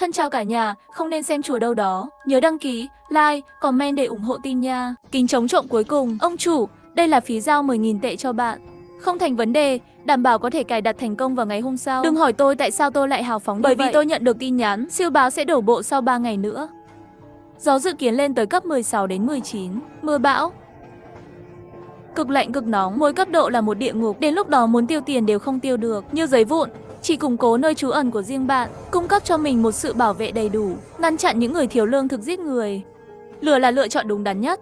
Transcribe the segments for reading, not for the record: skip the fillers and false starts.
Thân chào cả nhà, không nên xem chùa đâu đó. Nhớ đăng ký, like, comment để ủng hộ team nha. Kính chống trộm cuối cùng. Ông chủ, đây là phí giao 10.000 tệ cho bạn. Không thành vấn đề, đảm bảo có thể cài đặt thành công vào ngày hôm sau. Đừng hỏi tôi tại sao tôi lại hào phóng như vậy. Bởi vì tôi nhận được tin nhắn, siêu báo sẽ đổ bộ sau 3 ngày nữa. Gió dự kiến lên tới cấp 16 đến 19. Mưa bão. Cực lạnh cực nóng, mỗi cấp độ là một địa ngục. Đến lúc đó muốn tiêu tiền đều không tiêu được. Như giấy vụn, chỉ củng cố nơi trú ẩn của riêng bạn, cung cấp cho mình một sự bảo vệ đầy đủ, ngăn chặn những người thiếu lương thực giết người. Lửa là lựa chọn đúng đắn nhất.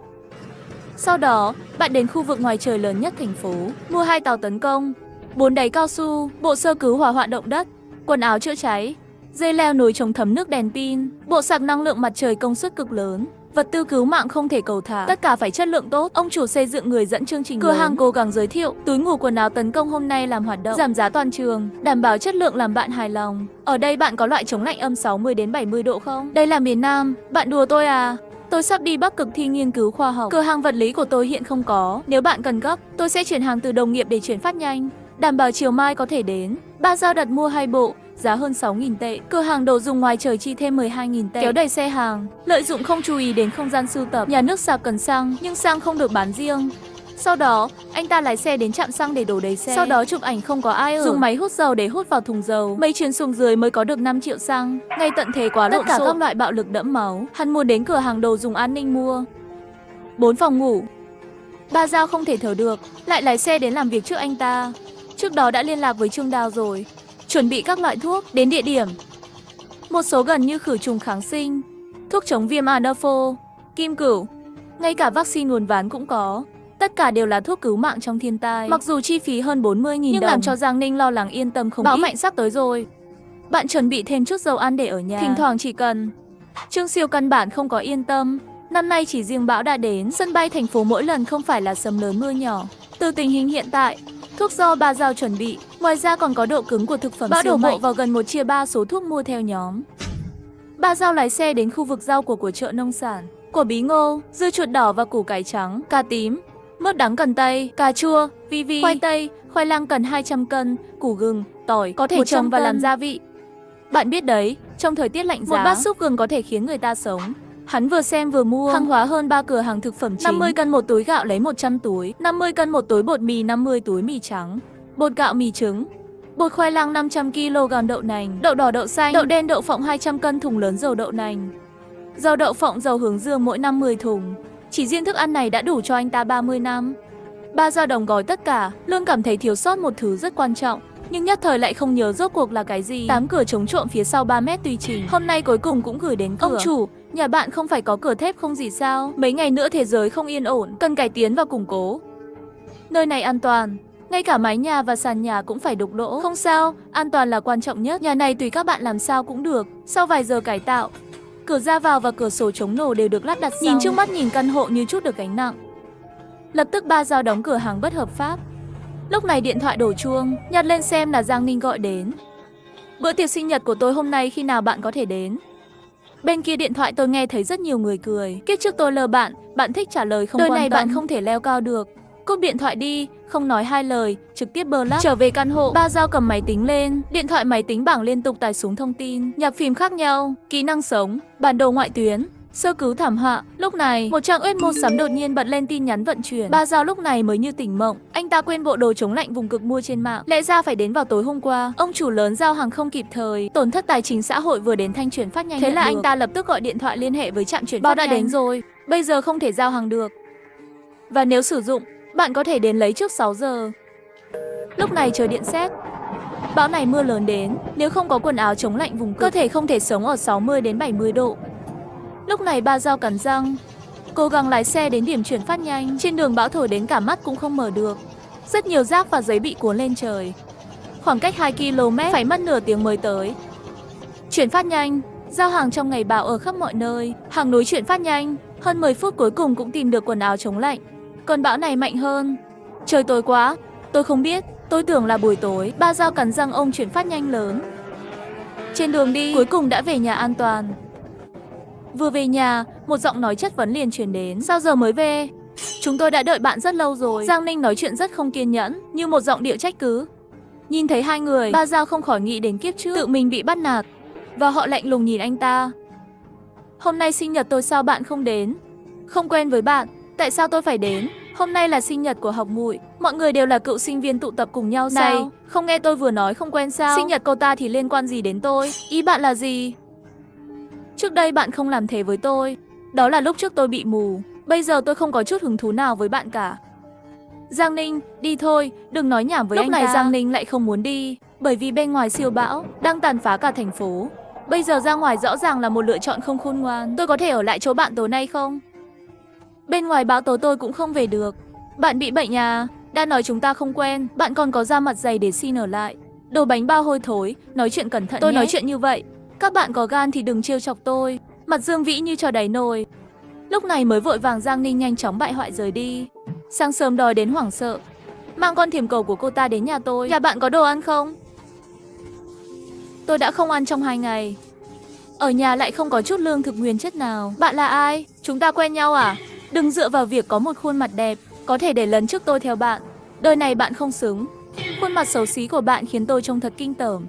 Sau đó, bạn đến khu vực ngoài trời lớn nhất thành phố, mua 2 tàu tấn công, 4 đáy cao su, bộ sơ cứu hỏa hoạn động đất, quần áo chữa cháy, dây leo nối chống thấm nước đèn pin, bộ sạc năng lượng mặt trời công suất cực lớn. Vật tư cứu mạng không thể cầu thả, tất cả phải chất lượng tốt. Ông chủ xây dựng người dẫn chương trình, cửa hàng cố gắng giới thiệu túi ngủ quần áo tấn công hôm nay làm hoạt động, giảm giá toàn trường, đảm bảo chất lượng làm bạn hài lòng. Ở đây bạn có loại chống lạnh âm 60 đến 70 độ không? Đây là miền Nam, bạn đùa tôi à? Tôi sắp đi Bắc Cực thi nghiên cứu khoa học. Cửa hàng vật lý của tôi hiện không có. Nếu bạn cần gấp, tôi sẽ chuyển hàng từ đồng nghiệp để chuyển phát nhanh, đảm bảo chiều mai có thể đến. Ba Giao đặt mua 2 bộ, giá hơn 6.000 tệ. Cửa hàng đồ dùng ngoài trời chi thêm 12.000 tệ. Kéo đầy xe hàng. Lợi dụng không chú ý đến không gian sưu tập. Nhà nước sạc cần xăng, nhưng xăng không được bán riêng. Sau đó, anh ta lái xe đến trạm xăng để đổ đầy xe. Sau đó chụp ảnh không có ai ở. Dùng máy hút dầu để hút vào thùng dầu. Mấy chuyến xuống dưới mới có được 5 triệu xăng. Ngay tận thế quá lộn xộn. Tất cả các loại bạo lực đẫm máu. Hắn muốn đến cửa hàng đồ dùng an ninh mua 4 phòng ngủ. Ba Giao không thể thở được, lại lái xe đến làm việc trước anh ta. Trước đó đã liên lạc với Trương Đào rồi, chuẩn bị các loại thuốc. Đến địa điểm, một số gần như khử trùng kháng sinh, thuốc chống viêm Anafo, kim cửu, ngay cả vaccine nguồn ván cũng có. Tất cả đều là thuốc cứu mạng trong thiên tai. Mặc dù chi phí hơn 40.000 đồng, nhưng làm cho Giang Ninh lo lắng yên tâm không ít. Bão mạnh sắp tới rồi, bạn chuẩn bị thêm chút dầu ăn để ở nhà, thỉnh thoảng chỉ cần. Trương Siêu căn bản không có yên tâm. Năm nay chỉ riêng bão đã đến, sân bay thành phố mỗi lần không phải là sấm lớn mưa nhỏ. Từ tình hình hiện tại, thuốc do Ba Giao chuẩn bị, ngoài ra còn có độ cứng của thực phẩm bão đổ bộ vào gần 1/3 số thuốc mua theo nhóm. Ba Giao lái xe đến khu vực rau của chợ nông sản, quả bí ngô, dưa chuột đỏ và củ cải trắng, cà tím, mướp đắng cần tây, cà chua, vi, khoai tây, khoai lang cần 200 cân, củ gừng, tỏi, có thể trồng và làm gia vị. Bạn biết đấy, trong thời tiết lạnh giá, một bát súp gừng có thể khiến người ta sống. Hắn vừa xem vừa mua hàng hóa hơn 3 cửa hàng thực phẩm chính. 50 cân một túi gạo lấy 100 túi, 50 cân một túi bột mì, 50 túi mì trắng, bột gạo mì trứng, bột khoai lang 500 kg, đậu nành, đậu đỏ, đậu xanh, đậu đen, đậu phộng 200 cân, thùng lớn dầu đậu nành, dầu đậu phộng, dầu hướng dương mỗi năm 10 thùng. Chỉ riêng thức ăn này đã đủ cho anh ta 30 năm. Ba Giao đóng gói tất cả, luôn cảm thấy thiếu sót một thứ rất quan trọng, nhưng nhất thời lại không nhớ rốt cuộc là cái gì. 8 cửa chống trộm phía sau 3 mét tùy chỉnh, hôm nay cuối cùng cũng gửi đến cửa. Ông chủ, nhà bạn không phải có cửa thép không gì sao? Mấy ngày nữa thế giới không yên ổn, cần cải tiến và củng cố. Nơi này an toàn, ngay cả mái nhà và sàn nhà cũng phải đục lỗ. Không sao, an toàn là quan trọng nhất. Nhà này tùy các bạn làm sao cũng được. Sau vài giờ cải tạo, cửa ra vào và cửa sổ chống nổ đều được lắp đặt xong. Nhìn trước mắt nhìn căn hộ như chút được gánh nặng. Lập tức Ba Giao đóng cửa hàng bất hợp pháp. Lúc này điện thoại đổ chuông, nhặt lên xem là Giang Ninh gọi đến. Bữa tiệc sinh nhật của tôi hôm nay khi nào bạn có thể đến? Bên kia điện thoại tôi nghe thấy rất nhiều người cười. Kiếp trước tôi lờ bạn thích trả lời không quan tâm. Đời này bạn không thể leo cao được. Cúp điện thoại đi, không nói hai lời, trực tiếp block. Trở về căn hộ, Ba Giao cầm máy tính lên, điện thoại máy tính bảng liên tục tải xuống thông tin, nhạc phim khác nhau, kỹ năng sống, bản đồ ngoại tuyến, sơ cứu thảm họa. Lúc này, một trang web mua sắm đột nhiên bật lên tin nhắn vận chuyển. Ba Giao lúc này mới như tỉnh mộng, anh ta quên bộ đồ chống lạnh vùng cực mua trên mạng, lẽ ra phải đến vào tối hôm qua. Ông chủ lớn giao hàng không kịp thời, tổn thất tài chính xã hội vừa đến thanh chuyển phát nhanh. Thế là anh ta lập tức gọi điện thoại liên hệ với trạm chuyển phát nhanh. Bao đã đến rồi, bây giờ không thể giao hàng được. Và nếu sử dụng, bạn có thể đến lấy trước 6 giờ. Lúc này trời điện sét. Bão này mưa lớn đến, nếu không có quần áo chống lạnh vùng cực, cơ thể không thể sống ở 60 đến 70 độ. Lúc này Ba Giao cắn răng, cố gắng lái xe đến điểm chuyển phát nhanh. Trên đường bão thổi đến cả mắt cũng không mở được. Rất nhiều rác và giấy bị cuốn lên trời. Khoảng cách 2 km, phải mất nửa tiếng mới tới. Chuyển phát nhanh, giao hàng trong ngày bão ở khắp mọi nơi. Hàng núi chuyển phát nhanh, hơn 10 phút cuối cùng cũng tìm được quần áo chống lạnh. Còn bão này mạnh hơn. Trời tối quá, tôi không biết, tôi tưởng là buổi tối. Ba Giao cắn răng ôm chuyển phát nhanh lớn. Trên đường đi, cuối cùng đã về nhà an toàn. Vừa về nhà, một giọng nói chất vấn liền truyền đến. Sao giờ mới về? Chúng tôi đã đợi bạn rất lâu rồi. Giang Ninh nói chuyện rất không kiên nhẫn, như một giọng điệu trách cứ. Nhìn thấy hai người, Ba Giao không khỏi nghĩ đến kiếp trước, tự mình bị bắt nạt. và họ lạnh lùng nhìn anh ta. Hôm nay sinh nhật tôi sao bạn không đến? Không quen với bạn, tại sao tôi phải đến? Hôm nay là sinh nhật của học muội, mọi người đều là cựu sinh viên tụ tập cùng nhau sao? Này, không nghe tôi vừa nói không quen sao? Sinh nhật cô ta thì liên quan gì đến tôi? Ý bạn là gì? Trước đây bạn không làm thế với tôi. Đó là lúc trước tôi bị mù. Bây giờ tôi không có chút hứng thú nào với bạn cả. Giang Ninh, đi thôi, đừng nói nhảm với anh ta. Lúc này Giang Ninh lại không muốn đi, bởi vì bên ngoài siêu bão đang tàn phá cả thành phố. Bây giờ ra ngoài rõ ràng là một lựa chọn không khôn ngoan. Tôi có thể ở lại chỗ bạn tối nay không? Bên ngoài bão tố tôi cũng không về được. Bạn bị bệnh à? Đã nói chúng ta không quen, bạn còn có da mặt dày để xin ở lại. Đồ bánh bao hôi thối, nói chuyện cẩn thận. Tôi nhé. Nói chuyện như vậy, các bạn có gan thì đừng trêu chọc tôi. Mặt Dương Vĩ như trò đáy nồi. Lúc này mới vội vàng Giang Ninh nhanh chóng bại hoại rời đi. Sáng sớm đói đến hoảng sợ, mang con thiểm cầu của cô ta đến nhà tôi. Nhà bạn có đồ ăn không? Tôi đã không ăn trong 2 ngày. Ở nhà lại không có chút lương thực nguyên chất nào. Bạn là ai? Chúng ta quen nhau à? Đừng dựa vào việc có một khuôn mặt đẹp có thể để lấn trước tôi theo bạn. Đời này bạn không xứng. Khuôn mặt xấu xí của bạn khiến tôi trông thật kinh tởm.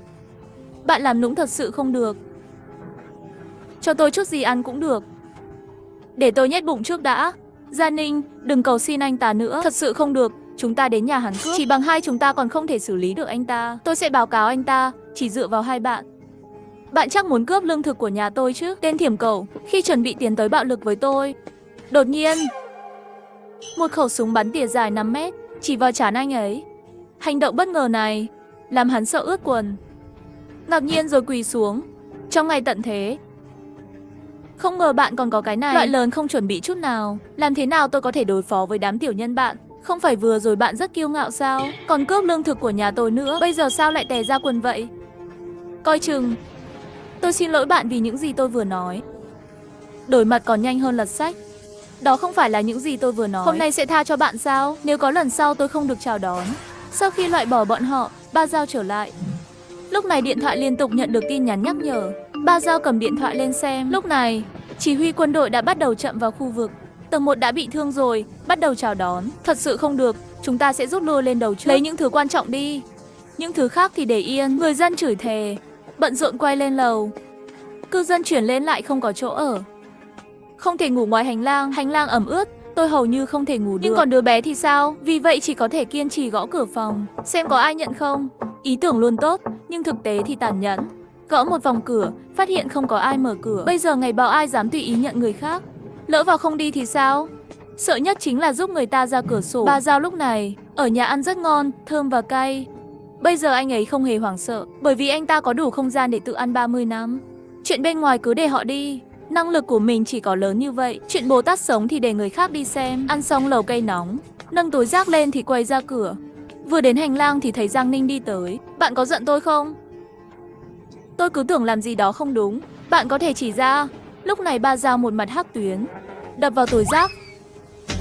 Bạn làm nũng thật sự không được. Cho tôi chút gì ăn cũng được. Để tôi nhét bụng trước đã. Gia Ninh, đừng cầu xin anh ta nữa. Thật sự không được, chúng ta đến nhà hắn cướp. Chỉ bằng hai chúng ta còn không thể xử lý được anh ta. Tôi sẽ báo cáo anh ta, chỉ dựa vào hai bạn. Bạn chắc muốn cướp lương thực của nhà tôi chứ? Tên thiểm cẩu, khi chuẩn bị tiến tới bạo lực với tôi. Đột nhiên, một khẩu súng bắn tỉa dài 5 mét, chỉ vào trán anh ấy. Hành động bất ngờ này làm hắn sợ ướt quần. Ngạc nhiên rồi quỳ xuống. Trong ngày tận thế, không ngờ bạn còn có cái này. Loại lớn không chuẩn bị chút nào. Làm thế nào tôi có thể đối phó với đám tiểu nhân bạn? Không phải vừa rồi bạn rất kiêu ngạo sao? Còn cướp lương thực của nhà tôi nữa. Bây giờ sao lại tè ra quần vậy? Coi chừng. Tôi xin lỗi bạn vì những gì tôi vừa nói. Đổi mặt còn nhanh hơn lật sách. Đó không phải là những gì tôi vừa nói. Hôm nay sẽ tha cho bạn sao? Nếu có lần sau tôi không được chào đón. Sau khi loại bỏ bọn họ, Ba Giao trở lại. Lúc này điện thoại liên tục nhận được tin nhắn nhắc nhở. Ba Giao cầm điện thoại lên xem. Lúc này, chỉ huy quân đội đã bắt đầu chậm vào khu vực. Tầng 1 đã bị thương rồi, bắt đầu chào đón. Thật sự không được, chúng ta sẽ rút lui lên đầu trước. Lấy những thứ quan trọng đi. Những thứ khác thì để yên. Người dân chửi thề, bận rộn quay lên lầu. Cư dân chuyển lên lại không có chỗ ở. Không thể ngủ ngoài hành lang ẩm ướt, tôi hầu như không thể ngủ được. Nhưng còn đứa bé thì sao? Vì vậy chỉ có thể kiên trì gõ cửa phòng, xem có ai nhận không. Ý tưởng luôn tốt, nhưng thực tế thì tàn nhẫn. Gõ một vòng cửa, phát hiện không có ai mở cửa. Bây giờ ngày bảo ai dám tùy ý nhận người khác. Lỡ vào không đi thì sao? Sợ nhất chính là giúp người ta ra cửa sổ. Ba Giao lúc này, ở nhà ăn rất ngon, thơm và cay. Bây giờ anh ấy không hề hoảng sợ, bởi vì anh ta có đủ không gian để tự ăn 30 năm. Chuyện bên ngoài cứ để họ đi. Năng lực của mình chỉ có lớn như vậy. Chuyện Bồ Tát sống thì để người khác đi xem. Ăn xong lẩu cây nóng, nâng túi rác lên thì quay ra cửa. Vừa đến hành lang thì thấy Giang Ninh đi tới. Bạn có giận tôi không? Tôi cứ tưởng làm gì đó không đúng. Bạn có thể chỉ ra. Lúc này Ba Giao một mặt hắc tuyến, đập vào túi rác.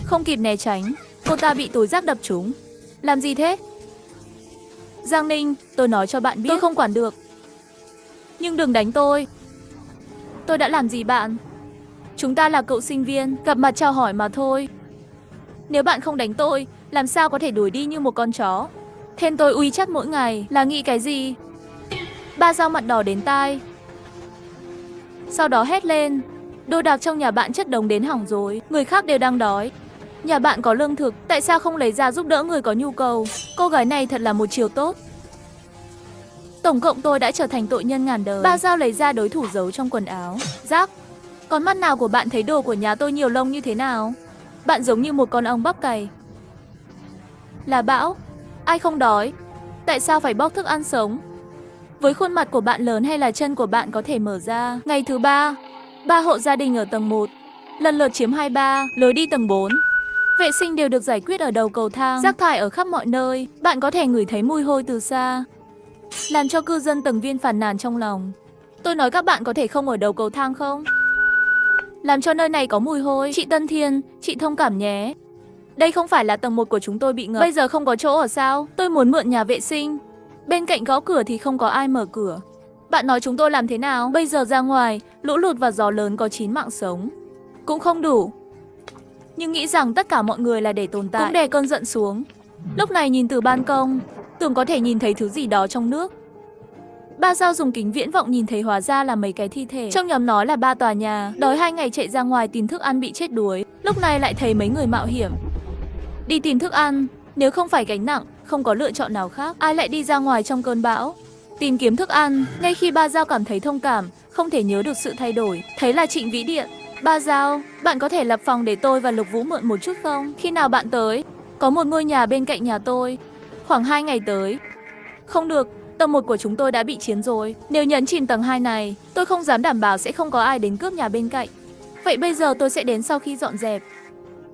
Không kịp né tránh, cô ta bị túi rác đập trúng. Làm gì thế? Giang Ninh, tôi nói cho bạn biết, tôi không quản được. Nhưng đừng đánh tôi. Tôi đã làm gì bạn? Chúng ta là cựu sinh viên, gặp mặt chào hỏi mà thôi. Nếu bạn không đánh tôi, làm sao có thể đuổi đi như một con chó? Thêm tôi uy chắc mỗi ngày là nghĩ cái gì? Ba Giao mặt đỏ đến tai. Sau đó hét lên. Đồ đạc trong nhà bạn chất đống đến hỏng rồi. Người khác đều đang đói. Nhà bạn có lương thực, tại sao không lấy ra giúp đỡ người có nhu cầu? Cô gái này thật là một chiều tốt. Tổng cộng tôi đã trở thành tội nhân ngàn đời. Ba Giao lấy ra đối thủ giấu trong quần áo. Rác. Con mắt nào của bạn thấy đồ của nhà tôi nhiều lông như thế nào? Bạn giống như một con ong bắp cày. Là bão. Ai không đói? Tại sao phải bóc thức ăn sống? Với khuôn mặt của bạn lớn hay là chân của bạn có thể mở ra? Ngày thứ 3, 3 hộ gia đình ở tầng 1 lần lượt chiếm 23, lối đi tầng 4. Vệ sinh đều được giải quyết ở đầu cầu thang. Rác thải ở khắp mọi nơi. Bạn có thể ngửi thấy mùi hôi từ xa, làm cho cư dân tầng Viên phàn nàn trong lòng. Tôi nói các bạn có thể không ở đầu cầu thang không? Làm cho nơi này có mùi hôi. Chị Tân Thiên, chị thông cảm nhé. Đây không phải là tầng 1 của chúng tôi bị ngập. Bây giờ không có chỗ ở sao? Tôi muốn mượn nhà vệ sinh. Bên cạnh gõ cửa thì không có ai mở cửa. Bạn nói chúng tôi làm thế nào? Bây giờ ra ngoài, lũ lụt và gió lớn có 9 mạng sống cũng không đủ. Nhưng nghĩ rằng tất cả mọi người là để tồn tại, cũng đè cơn giận xuống. Lúc này nhìn từ ban công, tưởng có thể nhìn thấy thứ gì đó trong nước. Ba Giao dùng kính viễn vọng nhìn thấy hóa ra là mấy cái thi thể. Trong nhóm nó là 3 tòa nhà, đói 2 ngày chạy ra ngoài tìm thức ăn bị chết đuối. Lúc này lại thấy mấy người mạo hiểm đi tìm thức ăn. Nếu không phải gánh nặng, không có lựa chọn nào khác, ai lại đi ra ngoài trong cơn bão tìm kiếm thức ăn. Ngay khi Ba Giao cảm thấy thông cảm, không thể nhớ được sự thay đổi, thấy là Trịnh Vĩ điện. Ba Giao, bạn có thể lập phòng để tôi và Lục Vũ mượn một chút không? Khi nào bạn tới? Có một ngôi nhà bên cạnh nhà tôi. Khoảng 2 ngày tới. Không được, tầng 1 của chúng tôi đã bị chiếm rồi. Nếu nhấn chìm tầng 2 này, tôi không dám đảm bảo sẽ không có ai đến cướp nhà bên cạnh. Vậy bây giờ tôi sẽ đến sau khi dọn dẹp.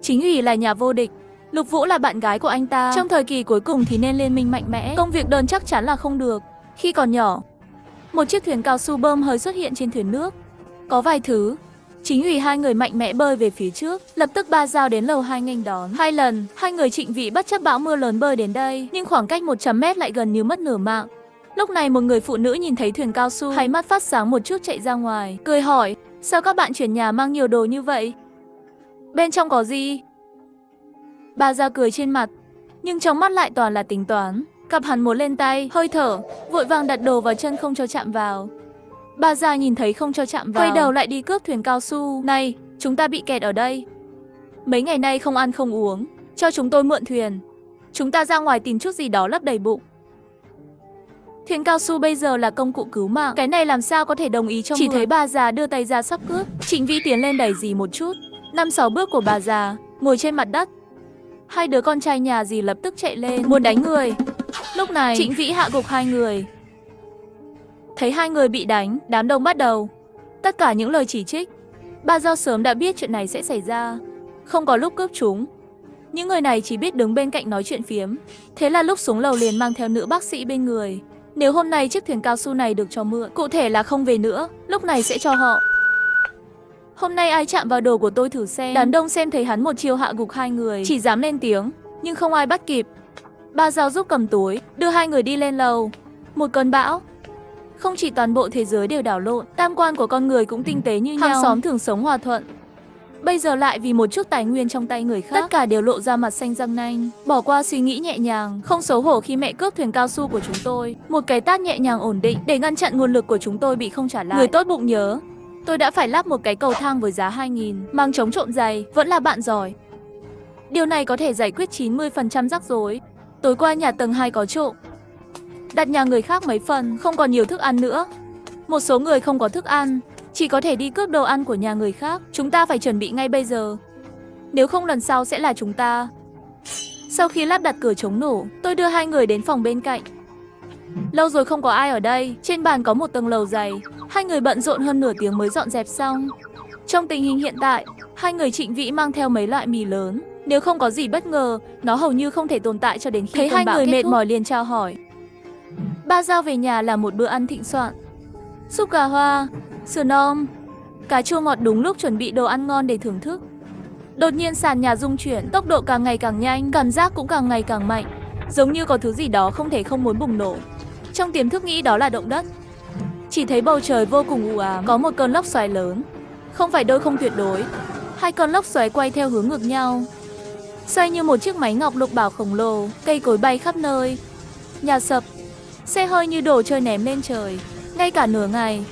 Chính ủy là nhà vô địch. Lục Vũ là bạn gái của anh ta. Trong thời kỳ cuối cùng thì nên liên minh mạnh mẽ. Công việc đơn chắc chắn là không được. Khi còn nhỏ, một chiếc thuyền cao su bơm hơi xuất hiện trên thuyền nước. Có vài thứ. Chính ủy hai người mạnh mẽ bơi về phía trước. Lập tức Ba Giao đến lầu 2 nghênh đón. 2 lần, hai người Trịnh Vĩ bất chấp bão mưa lớn bơi đến đây. Nhưng khoảng cách 100 mét lại gần như mất nửa mạng. Lúc này một người phụ nữ nhìn thấy thuyền cao su, hai mắt phát sáng một chút chạy ra ngoài. Cười hỏi, sao các bạn chuyển nhà mang nhiều đồ như vậy? Bên trong có gì? Ba Giao cười trên mặt, nhưng trong mắt lại toàn là tính toán. Cặp hắn muốn lên tay, hơi thở, vội vàng đặt đồ vào chân không cho chạm vào. Ba Giao nhìn thấy không cho chạm vào, quay đầu lại đi cướp thuyền cao su. Này, chúng ta bị kẹt ở đây. Mấy ngày nay không ăn không uống, cho chúng tôi mượn thuyền. Chúng ta ra ngoài tìm chút gì đó lấp đầy bụng. Thuyền cao su bây giờ là công cụ cứu mạng, cái này làm sao có thể đồng ý cho Chỉ thấy bà già đưa tay ra sắp cướp. Trịnh Vĩ tiến lên đẩy dì một chút, 5-6 bước của bà già, ngồi trên mặt đất. Hai đứa con trai nhà dì lập tức chạy lên, muốn đánh người. Lúc này, Trịnh Vĩ hạ gục hai người. Thấy hai người bị đánh, đám đông bắt đầu. Tất cả những lời chỉ trích. Ba Giao sớm đã biết chuyện này sẽ xảy ra, không có lúc cướp chúng. Những người này chỉ biết đứng bên cạnh nói chuyện phiếm. Thế là lúc xuống lầu liền mang theo nữ bác sĩ bên người. Nếu hôm nay chiếc thuyền cao su này được cho mượn, cụ thể là không về nữa, lúc này sẽ cho họ. Hôm nay ai chạm vào đồ của tôi thử xem. Đám đông xem thấy hắn một chiêu hạ gục hai người, chỉ dám lên tiếng, nhưng không ai bắt kịp. Ba Giao giúp cầm túi, đưa hai người đi lên lầu. Một cơn bão. Không chỉ toàn bộ thế giới đều đảo lộn, tam quan của con người cũng tinh tế như nhau. Hàng xóm thường sống hòa thuận. Bây giờ lại vì một chút tài nguyên trong tay người khác, tất cả đều lộ ra mặt xanh răng nanh. Bỏ qua suy nghĩ nhẹ nhàng, không xấu hổ khi mẹ cướp thuyền cao su của chúng tôi. Một cái tát nhẹ nhàng ổn định để ngăn chặn nguồn lực của chúng tôi bị không trả lại. Người tốt bụng nhớ, tôi đã phải lắp một cái cầu thang với giá 2.000, mang chống trộm giày, vẫn là bạn giỏi. Điều này có thể giải quyết 90% rắc rối. Tối qua nhà tầng 2 có trộm, đặt nhà người khác mấy phần, không còn nhiều thức ăn nữa. Một số người không có thức ăn, chỉ có thể đi cướp đồ ăn của nhà người khác. Chúng ta phải chuẩn bị ngay bây giờ, nếu không lần sau sẽ là chúng ta. Sau khi lắp đặt cửa chống nổ, tôi đưa hai người đến phòng bên cạnh. Lâu rồi không có ai ở đây, trên bàn có một tầng lầu dày. Hai người bận rộn hơn nửa tiếng mới dọn dẹp xong. Trong tình hình hiện tại, hai người Trịnh Vĩ mang theo mấy loại mì lớn. Nếu không có gì bất ngờ, nó hầu như không thể tồn tại cho đến khi thấy hai người mệt mỏi liền chào hỏi. Ba Giao về nhà là một bữa ăn thịnh soạn. Súp gà hoa, sườn om, cá chua ngọt, đúng lúc chuẩn bị đồ ăn ngon để thưởng thức. Đột nhiên sàn nhà rung chuyển, tốc độ càng ngày càng nhanh, cảm giác cũng càng ngày càng mạnh, giống như có thứ gì đó không thể không muốn bùng nổ. Trong tiềm thức nghĩ đó là động đất. Chỉ thấy bầu trời vô cùng u ám, có một cơn lốc xoáy lớn. Không phải đôi không tuyệt đối, hai con lốc xoáy quay theo hướng ngược nhau, xoay như một chiếc máy ngọc lục bảo khổng lồ. Cây cối bay khắp nơi, nhà sập, xe hơi như đồ chơi ném lên trời. Ngay cả nửa ngày,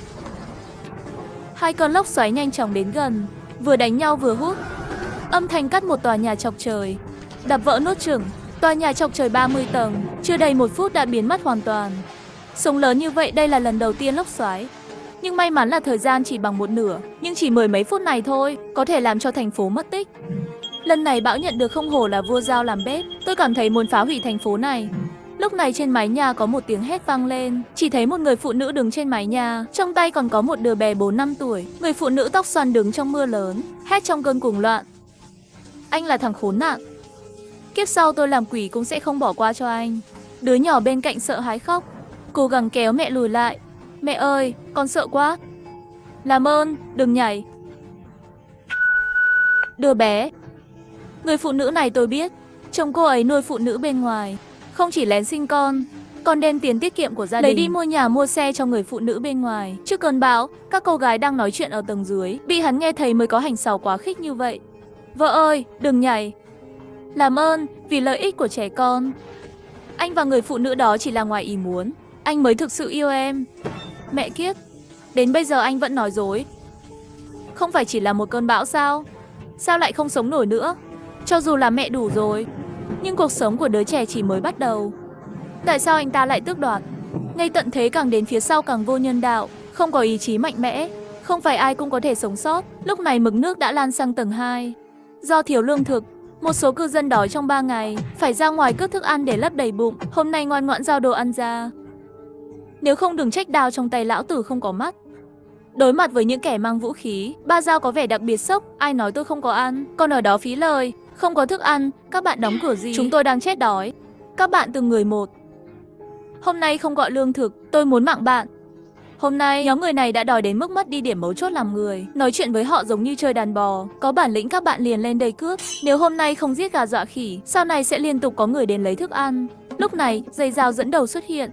hai con lốc xoáy nhanh chóng đến gần, vừa đánh nhau vừa hút. Âm thanh cắt một tòa nhà chọc trời, đập vỡ nốt chừng. Tòa nhà chọc trời 30 tầng, chưa đầy 1 phút đã biến mất hoàn toàn. Sóng lớn như vậy đây là lần đầu tiên lốc xoáy. Nhưng may mắn là thời gian chỉ bằng một nửa, nhưng chỉ mười mấy phút này thôi, có thể làm cho thành phố mất tích. Lần này bão nhận được không hổ là vua Giao làm bếp, tôi cảm thấy muốn phá hủy thành phố này. Lúc này trên mái nhà có một tiếng hét vang lên, chỉ thấy một người phụ nữ đứng trên mái nhà, trong tay còn có một đứa bé 4-5 tuổi. Người phụ nữ tóc xoăn đứng trong mưa lớn, hét trong cơn cuồng loạn. Anh là thằng khốn nạn. Kiếp sau tôi làm quỷ cũng sẽ không bỏ qua cho anh. Đứa nhỏ bên cạnh sợ hãi khóc, cố gắng kéo mẹ lùi lại. Mẹ ơi, con sợ quá. Làm ơn, đừng nhảy. Đứa bé. Người phụ nữ này tôi biết, chồng cô ấy nuôi phụ nữ bên ngoài, không chỉ lén sinh con, còn đem tiền tiết kiệm của gia đình lấy đi mua nhà mua xe cho người phụ nữ bên ngoài. Trước cơn bão, các cô gái đang nói chuyện ở tầng dưới, bị hắn nghe thấy mới có hành xảo quá khích như vậy. Vợ ơi, đừng nhảy. Làm ơn, vì lợi ích của trẻ con. Anh và người phụ nữ đó chỉ là ngoài ý muốn. anh mới thực sự yêu em. Mẹ kiếp, đến bây giờ anh vẫn nói dối. Không phải chỉ là một cơn bão sao? Sao lại không sống nổi nữa? Cho dù là mẹ đủ rồi, nhưng cuộc sống của đứa trẻ chỉ mới bắt đầu. Tại sao anh ta lại tước đoạt? Ngay tận thế càng đến phía sau càng vô nhân đạo, không có ý chí mạnh mẽ, không phải ai cũng có thể sống sót. Lúc này mực nước đã lan sang tầng 2. Do thiếu lương thực, một số cư dân đói trong 3 ngày, phải ra ngoài cướp thức ăn để lấp đầy bụng. Hôm nay ngoan ngoãn giao đồ ăn ra. Nếu không đừng trách đao trong tay lão tử không có mắt. Đối mặt với những kẻ mang vũ khí, Ba Dao có vẻ đặc biệt sốc. Ai nói tôi không có ăn, còn ở đó phí lời. Không có thức ăn, các bạn đóng cửa gì? Chúng tôi đang chết đói. Các bạn từng người một. Hôm nay không gọi lương thực, tôi muốn mạng bạn. Hôm nay, nhóm người này đã đòi đến mức mất đi điểm mấu chốt làm người. Nói chuyện với họ giống như chơi đàn bò. Có bản lĩnh các bạn liền lên đây cướp. Nếu hôm nay không giết gà dọa khỉ, sau này sẽ liên tục có người đến lấy thức ăn. Lúc này, dây dao dẫn đầu xuất hiện.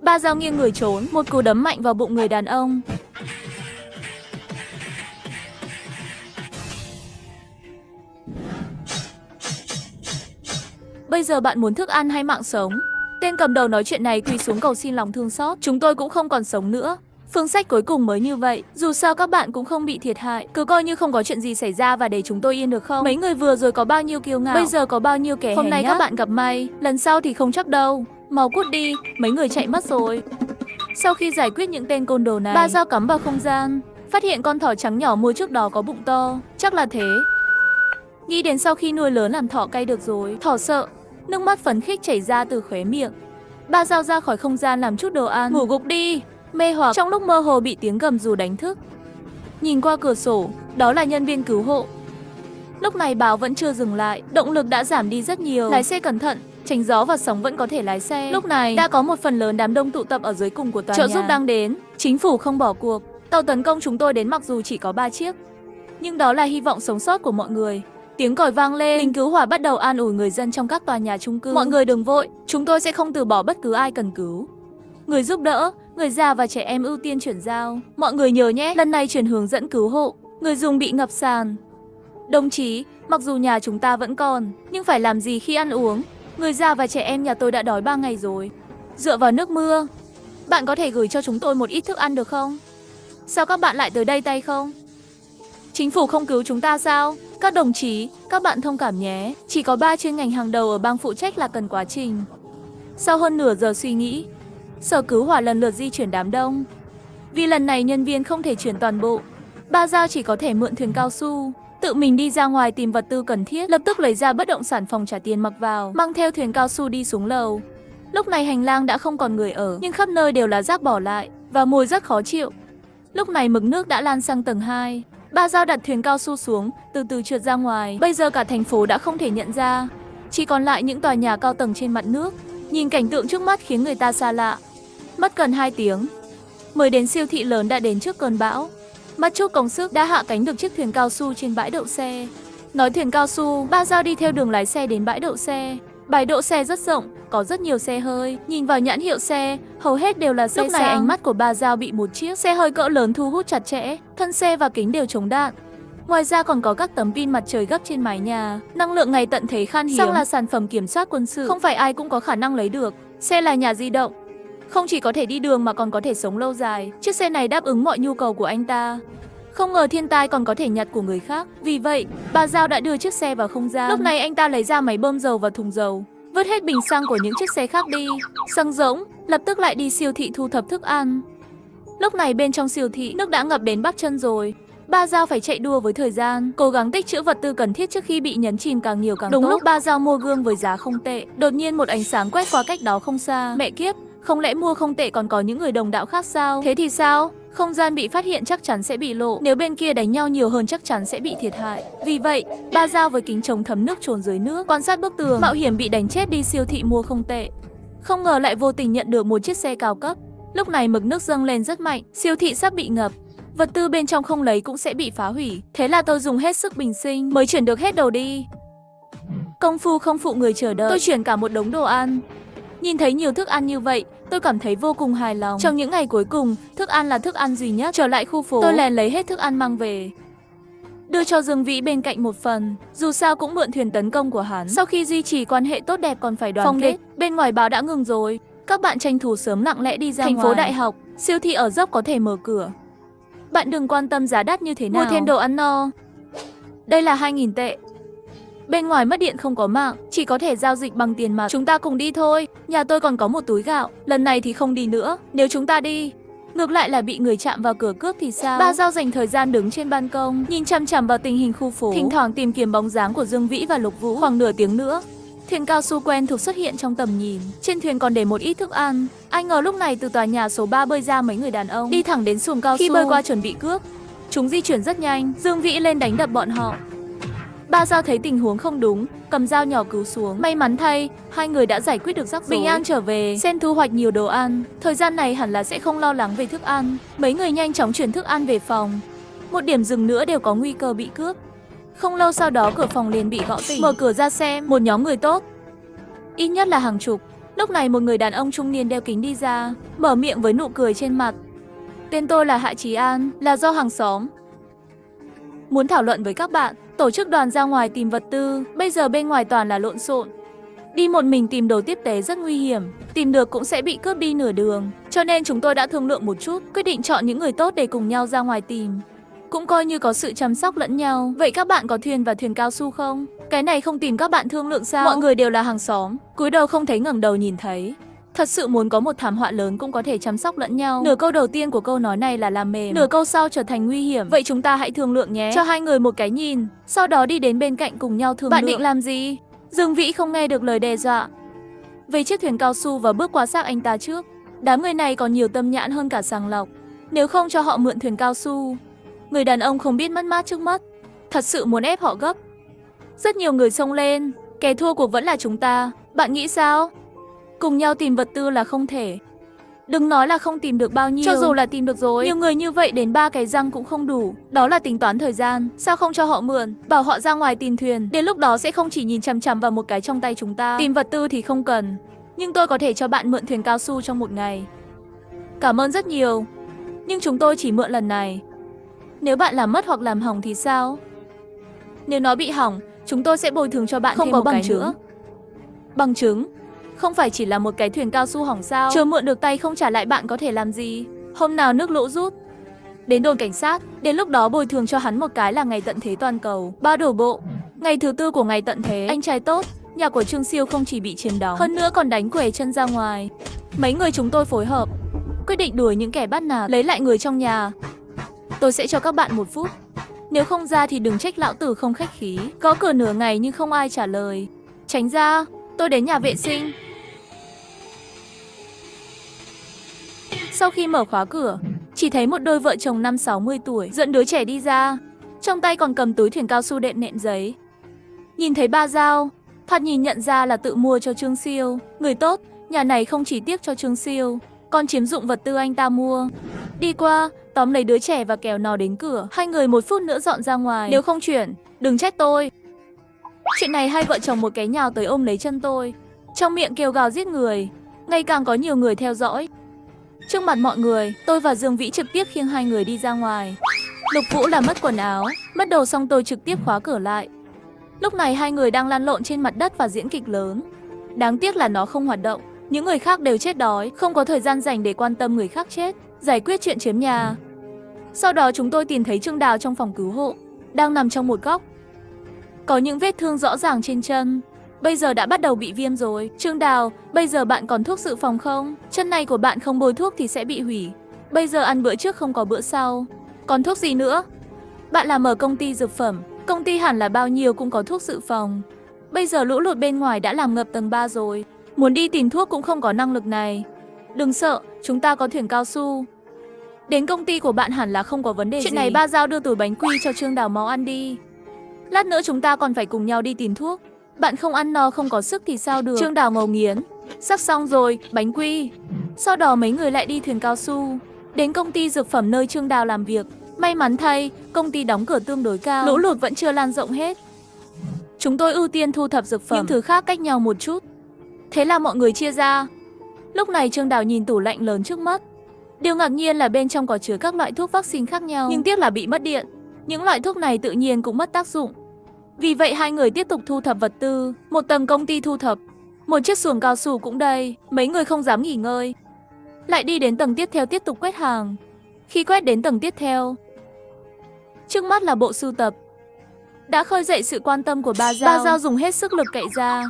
Ba Dao nghiêng người trốn, một cú đấm mạnh vào bụng người đàn ông. Bây giờ bạn muốn thức ăn hay mạng sống? Tên cầm đầu nói chuyện này quỳ xuống cầu xin lòng thương xót. Chúng tôi cũng không còn sống nữa. Phương sách cuối cùng mới như vậy. Dù sao các bạn cũng không bị thiệt hại. Cứ coi như không có chuyện gì xảy ra và để chúng tôi yên được không? Mấy người vừa rồi có bao nhiêu kiêu ngạo, bây giờ có bao nhiêu kẻ hôm nay các bạn gặp may, lần sau thì không chắc đâu. Mau cút đi, mấy người chạy mất rồi. Sau khi giải quyết những tên côn đồ này, Ba Dao cắm vào không gian, phát hiện con thỏ trắng nhỏ mua trước đó có bụng to. Chắc là thế. Nghĩ đến sau khi nuôi lớn làm thỏ cay được rồi. Thỏ sợ, nước mắt phấn khích chảy ra từ khóe miệng. Ba Dao ra khỏi không gian làm chút đồ ăn. Ngủ gục đi. Mê hoặc trong lúc mơ hồ bị tiếng gầm rú đánh thức. Nhìn qua cửa sổ, đó là nhân viên cứu hộ. Lúc này báo vẫn chưa dừng lại, động lực đã giảm đi rất nhiều. Lái xe cẩn thận, tránh gió và sóng vẫn có thể lái xe. Lúc này đã có một phần lớn đám đông tụ tập ở dưới cùng của tòa nhà. Trợ giúp đang đến, chính phủ không bỏ cuộc. Tàu tấn công chúng tôi đến mặc dù chỉ có 3 chiếc, nhưng đó là hy vọng sống sót của mọi người. Tiếng còi vang lên, lính cứu hỏa bắt đầu an ủi người dân trong các tòa nhà chung cư. Mọi người đừng vội, chúng tôi sẽ không từ bỏ bất cứ ai cần cứu. Người giúp đỡ, người già và trẻ em ưu tiên chuyển giao. Mọi người nhớ nhé, lần này chuyển hướng dẫn cứu hộ. Người dùng bị ngập sàn. Đồng chí, mặc dù nhà chúng ta vẫn còn, nhưng phải làm gì khi ăn uống? Người già và trẻ em nhà tôi đã đói 3 ngày rồi. Dựa vào nước mưa. Bạn có thể gửi cho chúng tôi một ít thức ăn được không? Sao các bạn lại tới đây tay không? Chính phủ không cứu chúng ta sao? Các đồng chí, các bạn thông cảm nhé. Chỉ có 3 chuyên ngành hàng đầu ở bang phụ trách là cần quá trình. Sau hơn nửa giờ suy nghĩ, sở cứu hỏa lần lượt di chuyển đám đông. Vì lần này nhân viên không thể chuyển toàn bộ, Ba Dao chỉ có thể mượn thuyền cao su, tự mình đi ra ngoài tìm vật tư cần thiết, lập tức lấy ra bất động sản phòng trả tiền mặc vào, mang theo thuyền cao su đi xuống lầu. Lúc này hành lang đã không còn người ở, nhưng khắp nơi đều là rác bỏ lại và mùi rất khó chịu. Lúc này mực nước đã lan sang tầng 2. Ba Dao đặt thuyền cao su xuống, từ từ trượt ra ngoài. Bây giờ cả thành phố đã không thể nhận ra, chỉ còn lại những tòa nhà cao tầng trên mặt nước. Nhìn cảnh tượng trước mắt khiến người ta xa lạ. Mất gần 2 tiếng, mới đến siêu thị lớn đã đến trước cơn bão. Mất chút công sức đã hạ cánh được chiếc thuyền cao su trên bãi đậu xe. Nói thuyền cao su, Ba Dao đi theo đường lái xe đến bãi đậu xe. Bãi đậu xe rất rộng, có rất nhiều xe hơi. Nhìn vào nhãn hiệu xe, hầu hết đều là xe sang. Lúc này ánh mắt của Ba Dao bị một chiếc xe hơi cỡ lớn thu hút chặt chẽ. Thân xe và kính đều chống đạn. Ngoài ra còn có các tấm pin mặt trời gấp trên mái nhà. Năng lượng ngày tận thế khan hiếm. Xăng là sản phẩm kiểm soát quân sự, không phải ai cũng có khả năng lấy được. Xe là nhà di động, không chỉ có thể đi đường mà còn có thể sống lâu dài. Chiếc xe này đáp ứng mọi nhu cầu của anh ta. Không ngờ thiên tai còn có thể nhặt của người khác. Vì vậy, Ba Dao đã đưa chiếc xe vào không gian. Lúc này anh ta lấy ra máy bơm dầu và thùng dầu, vứt hết bình xăng của những chiếc xe khác đi. Xăng rỗng, lập tức lại đi siêu thị thu thập thức ăn. Lúc này bên trong siêu thị, nước đã ngập đến bắp chân rồi. Ba Dao phải chạy đua với thời gian, cố gắng tích trữ vật tư cần thiết trước khi bị nhấn chìm càng nhiều càng tốt. Đúng lúc Ba Dao mua gương với giá không tệ, đột nhiên một ánh sáng quét qua cách đó không xa. Mẹ kiếp, không lẽ mua không tệ còn có những người đồng đạo khác sao? Thế thì sao? Không gian bị phát hiện chắc chắn sẽ bị lộ. Nếu bên kia đánh nhau nhiều hơn chắc chắn sẽ bị thiệt hại. Vì vậy, Ba Dao với kính chống thấm nước trốn dưới nước, quan sát bức tường, mạo hiểm bị đánh chết đi siêu thị mua không tệ. Không ngờ lại vô tình nhận được một chiếc xe cao cấp. Lúc này mực nước dâng lên rất mạnh, siêu thị sắp bị ngập. Vật tư bên trong không lấy cũng sẽ bị phá hủy. Thế là tôi dùng hết sức bình sinh mới chuyển được hết đồ đi. Công phu không phụ người chờ đợi, tôi chuyển cả một đống đồ ăn. Nhìn thấy nhiều thức ăn như vậy, tôi cảm thấy vô cùng hài lòng. Trong những ngày cuối cùng, thức ăn là thức ăn duy nhất. Trở lại khu phố, tôi lèn lấy hết thức ăn mang về, đưa cho Dương Vĩ bên cạnh một phần. Dù sao cũng mượn thuyền tấn công của hắn. Sau khi duy trì quan hệ tốt đẹp còn phải đoàn kết. Bên ngoài báo đã ngừng rồi. Các bạn tranh thủ sớm lặng lẽ đi ra thành phố đại học, siêu thị ở dốc có thể mở cửa. Bạn đừng quan tâm giá đắt như thế nào, mua thêm đồ ăn no. Đây là 2.000 tệ. Bên ngoài mất điện không có mạng, chỉ có thể giao dịch bằng tiền mặt. Chúng ta cùng đi thôi, nhà tôi còn có một túi gạo, lần này thì không đi nữa. Nếu chúng ta đi, ngược lại là bị người chạm vào cửa cướp thì sao? Ba Giao dành thời gian đứng trên ban công, nhìn chằm chằm vào tình hình khu phố, thỉnh thoảng tìm kiếm bóng dáng của Dương Vĩ và Lục Vũ. Khoảng nửa tiếng nữa, thuyền cao su quen thuộc xuất hiện trong tầm nhìn. Trên thuyền còn để một ít thức ăn. Ai ngờ lúc này từ tòa nhà số 3 bơi ra mấy người đàn ông, đi thẳng đến xuồng cao su. Khi bơi qua chuẩn bị cướp, chúng di chuyển rất nhanh, Dương Vĩ lên đánh đập bọn họ. Ba Giao thấy tình huống không đúng, cầm dao nhỏ cứu xuống. May mắn thay, hai người đã giải quyết được rắc rối. Bình an trở về, Sen thu hoạch nhiều đồ ăn. Thời gian này hẳn là sẽ không lo lắng về thức ăn. Mấy người nhanh chóng chuyển thức ăn về phòng. Một điểm dừng nữa đều có nguy cơ bị cướp. Không lâu sau đó cửa phòng liền bị gõ tỉnh. Mở cửa ra xem, một nhóm người tốt, ít nhất là hàng chục. Lúc này một người đàn ông trung niên đeo kính đi ra, mở miệng với nụ cười trên mặt. Tên tôi là Hạ Chí An, là do hàng xóm. Muốn thảo luận với các bạn, tổ chức đoàn ra ngoài tìm vật tư, bây giờ bên ngoài toàn là lộn xộn. Đi một mình tìm đồ tiếp tế rất nguy hiểm, tìm được cũng sẽ bị cướp đi nửa đường. Cho nên chúng tôi đã thương lượng một chút, quyết định chọn những người tốt để cùng nhau ra ngoài tìm. Cũng coi như có sự chăm sóc lẫn nhau. Vậy các bạn có thuyền và thuyền cao su không? Cái này không tìm các bạn thương lượng sao? Mọi người đều là hàng xóm, cúi đầu không thấy ngẩng đầu nhìn thấy. Thật sự muốn có một thảm họa lớn cũng có thể chăm sóc lẫn nhau. Nửa câu đầu tiên của câu nói này là làm mềm, nửa câu sau trở thành nguy hiểm. Vậy chúng ta hãy thương lượng nhé. Cho hai người một cái nhìn, sau đó đi đến bên cạnh cùng nhau thương lượng. Bạn định làm gì? Dương Vĩ không nghe được lời đe dọa, về chiếc thuyền cao su và bước qua xác anh ta trước. Đám người này còn nhiều tâm nhãn hơn cả sàng lọc. Nếu không cho họ mượn thuyền cao su, người đàn ông không biết mất mát trước mắt, thật sự muốn ép họ gấp. Rất nhiều người xông lên, kẻ thua cuộc vẫn là chúng ta. Bạn nghĩ sao? Cùng nhau tìm vật tư là không thể. Đừng nói là không tìm được bao nhiêu, cho dù là tìm được rồi, nhiều người như vậy đến 3 cái răng cũng không đủ. Đó là tính toán thời gian, sao không cho họ mượn, bảo họ ra ngoài tìm thuyền. Đến lúc đó sẽ không chỉ nhìn chằm chằm vào một cái trong tay chúng ta. Tìm vật tư thì không cần, nhưng tôi có thể cho bạn mượn thuyền cao su trong một ngày. Cảm ơn rất nhiều, nhưng chúng tôi chỉ mượn lần này. Nếu bạn làm mất hoặc làm hỏng thì sao? Nếu nó bị hỏng, chúng tôi sẽ bồi thường cho bạn không thêm một cái nữa. Bằng chứng? Không phải chỉ là một cái thuyền cao su hỏng sao? Chưa mượn được tay không trả lại bạn có thể làm gì? Hôm nào nước lũ rút, đến đồn cảnh sát, đến lúc đó bồi thường cho hắn một cái là ngày tận thế toàn cầu. 3 đổ bộ, ngày thứ 4 của ngày tận thế. Anh trai tốt, nhà của Trương Siêu không chỉ bị chiếm đóng, hơn nữa còn đánh quể chân ra ngoài. Mấy người chúng tôi phối hợp, quyết định đuổi những kẻ bắt nạt, lấy lại người trong nhà. Tôi sẽ cho các bạn 1 phút. Nếu không ra thì đừng trách lão tử không khách khí. Gõ cửa nửa ngày nhưng không ai trả lời. Tránh ra, tôi đến nhà vệ sinh. Sau khi mở khóa cửa, chỉ thấy một đôi vợ chồng 50-60 tuổi dẫn đứa trẻ đi ra, trong tay còn cầm túi thuyền cao su đệm nệm giấy. Nhìn thấy Ba Giao, thoạt nhìn nhận ra là tự mua cho Trương Siêu. Người tốt, nhà này không chỉ tiếc cho Trương Siêu, còn chiếm dụng vật tư anh ta mua. Đi qua, tóm lấy đứa trẻ và kéo nó đến cửa. Hai người 1 phút nữa dọn ra ngoài. Nếu không chuyển, đừng trách tôi. Chuyện này hai vợ chồng một cái nhào tới ôm lấy chân tôi, trong miệng kêu gào giết người. Ngày càng có nhiều người theo dõi. Trước mặt mọi người, tôi và Dương Vĩ trực tiếp khiêng hai người đi ra ngoài. Lục Vũ là mất quần áo, mất đồ xong tôi trực tiếp khóa cửa lại. Lúc này hai người đang lăn lộn trên mặt đất và diễn kịch lớn. Đáng tiếc là nó không hoạt động. Những người khác đều chết đói, không có thời gian dành để quan tâm người khác chết, giải quyết chuyện chiếm nhà. Sau đó chúng tôi tìm thấy Trương Đào trong phòng cứu hộ, đang nằm trong một góc, có những vết thương rõ ràng trên chân. Bây giờ đã bắt đầu bị viêm rồi. Trương Đào, bây giờ bạn còn thuốc dự phòng không? Chân này của bạn không bôi thuốc thì sẽ bị hủy. Bây giờ ăn bữa trước không có bữa sau. Còn thuốc gì nữa? Bạn làm ở công ty dược phẩm, công ty hẳn là bao nhiêu cũng có thuốc dự phòng. Bây giờ lũ lụt bên ngoài đã làm ngập tầng 3 rồi, muốn đi tìm thuốc cũng không có năng lực này. Đừng sợ, chúng ta có thuyền cao su. Đến công ty của bạn hẳn là không có vấn đề gì. Chuyện này Ba Giao đưa túi bánh quy cho Trương Đào mau ăn đi. Lát nữa chúng ta còn phải cùng nhau đi tìm thuốc. Bạn không ăn no không có sức thì sao được. Trương Đào ngấu nghiến. Sắp xong rồi, bánh quy. Sau đó mấy người lại đi thuyền cao su, đến công ty dược phẩm nơi Trương Đào làm việc. May mắn thay, công ty đóng cửa tương đối cao, lũ lụt vẫn chưa lan rộng hết. Chúng tôi ưu tiên thu thập dược phẩm, những thứ khác cách nhau một chút. Thế là mọi người chia ra. Lúc này Trương Đào nhìn tủ lạnh lớn trước mắt. Điều ngạc nhiên là bên trong có chứa các loại thuốc vaccine khác nhau, nhưng tiếc là bị mất điện. Những loại thuốc này tự nhiên cũng mất tác dụng. Vì vậy hai người tiếp tục thu thập vật tư. Một tầng công ty thu thập, Một chiếc xuồng cao su cũng đây, mấy người không dám nghỉ ngơi. Lại đi đến tầng tiếp theo tiếp tục quét hàng. Khi quét đến tầng tiếp theo, trước mắt là bộ sưu tập. Đã khơi dậy sự quan tâm của Ba Dao. Ba Dao dùng hết sức lực cậy ra.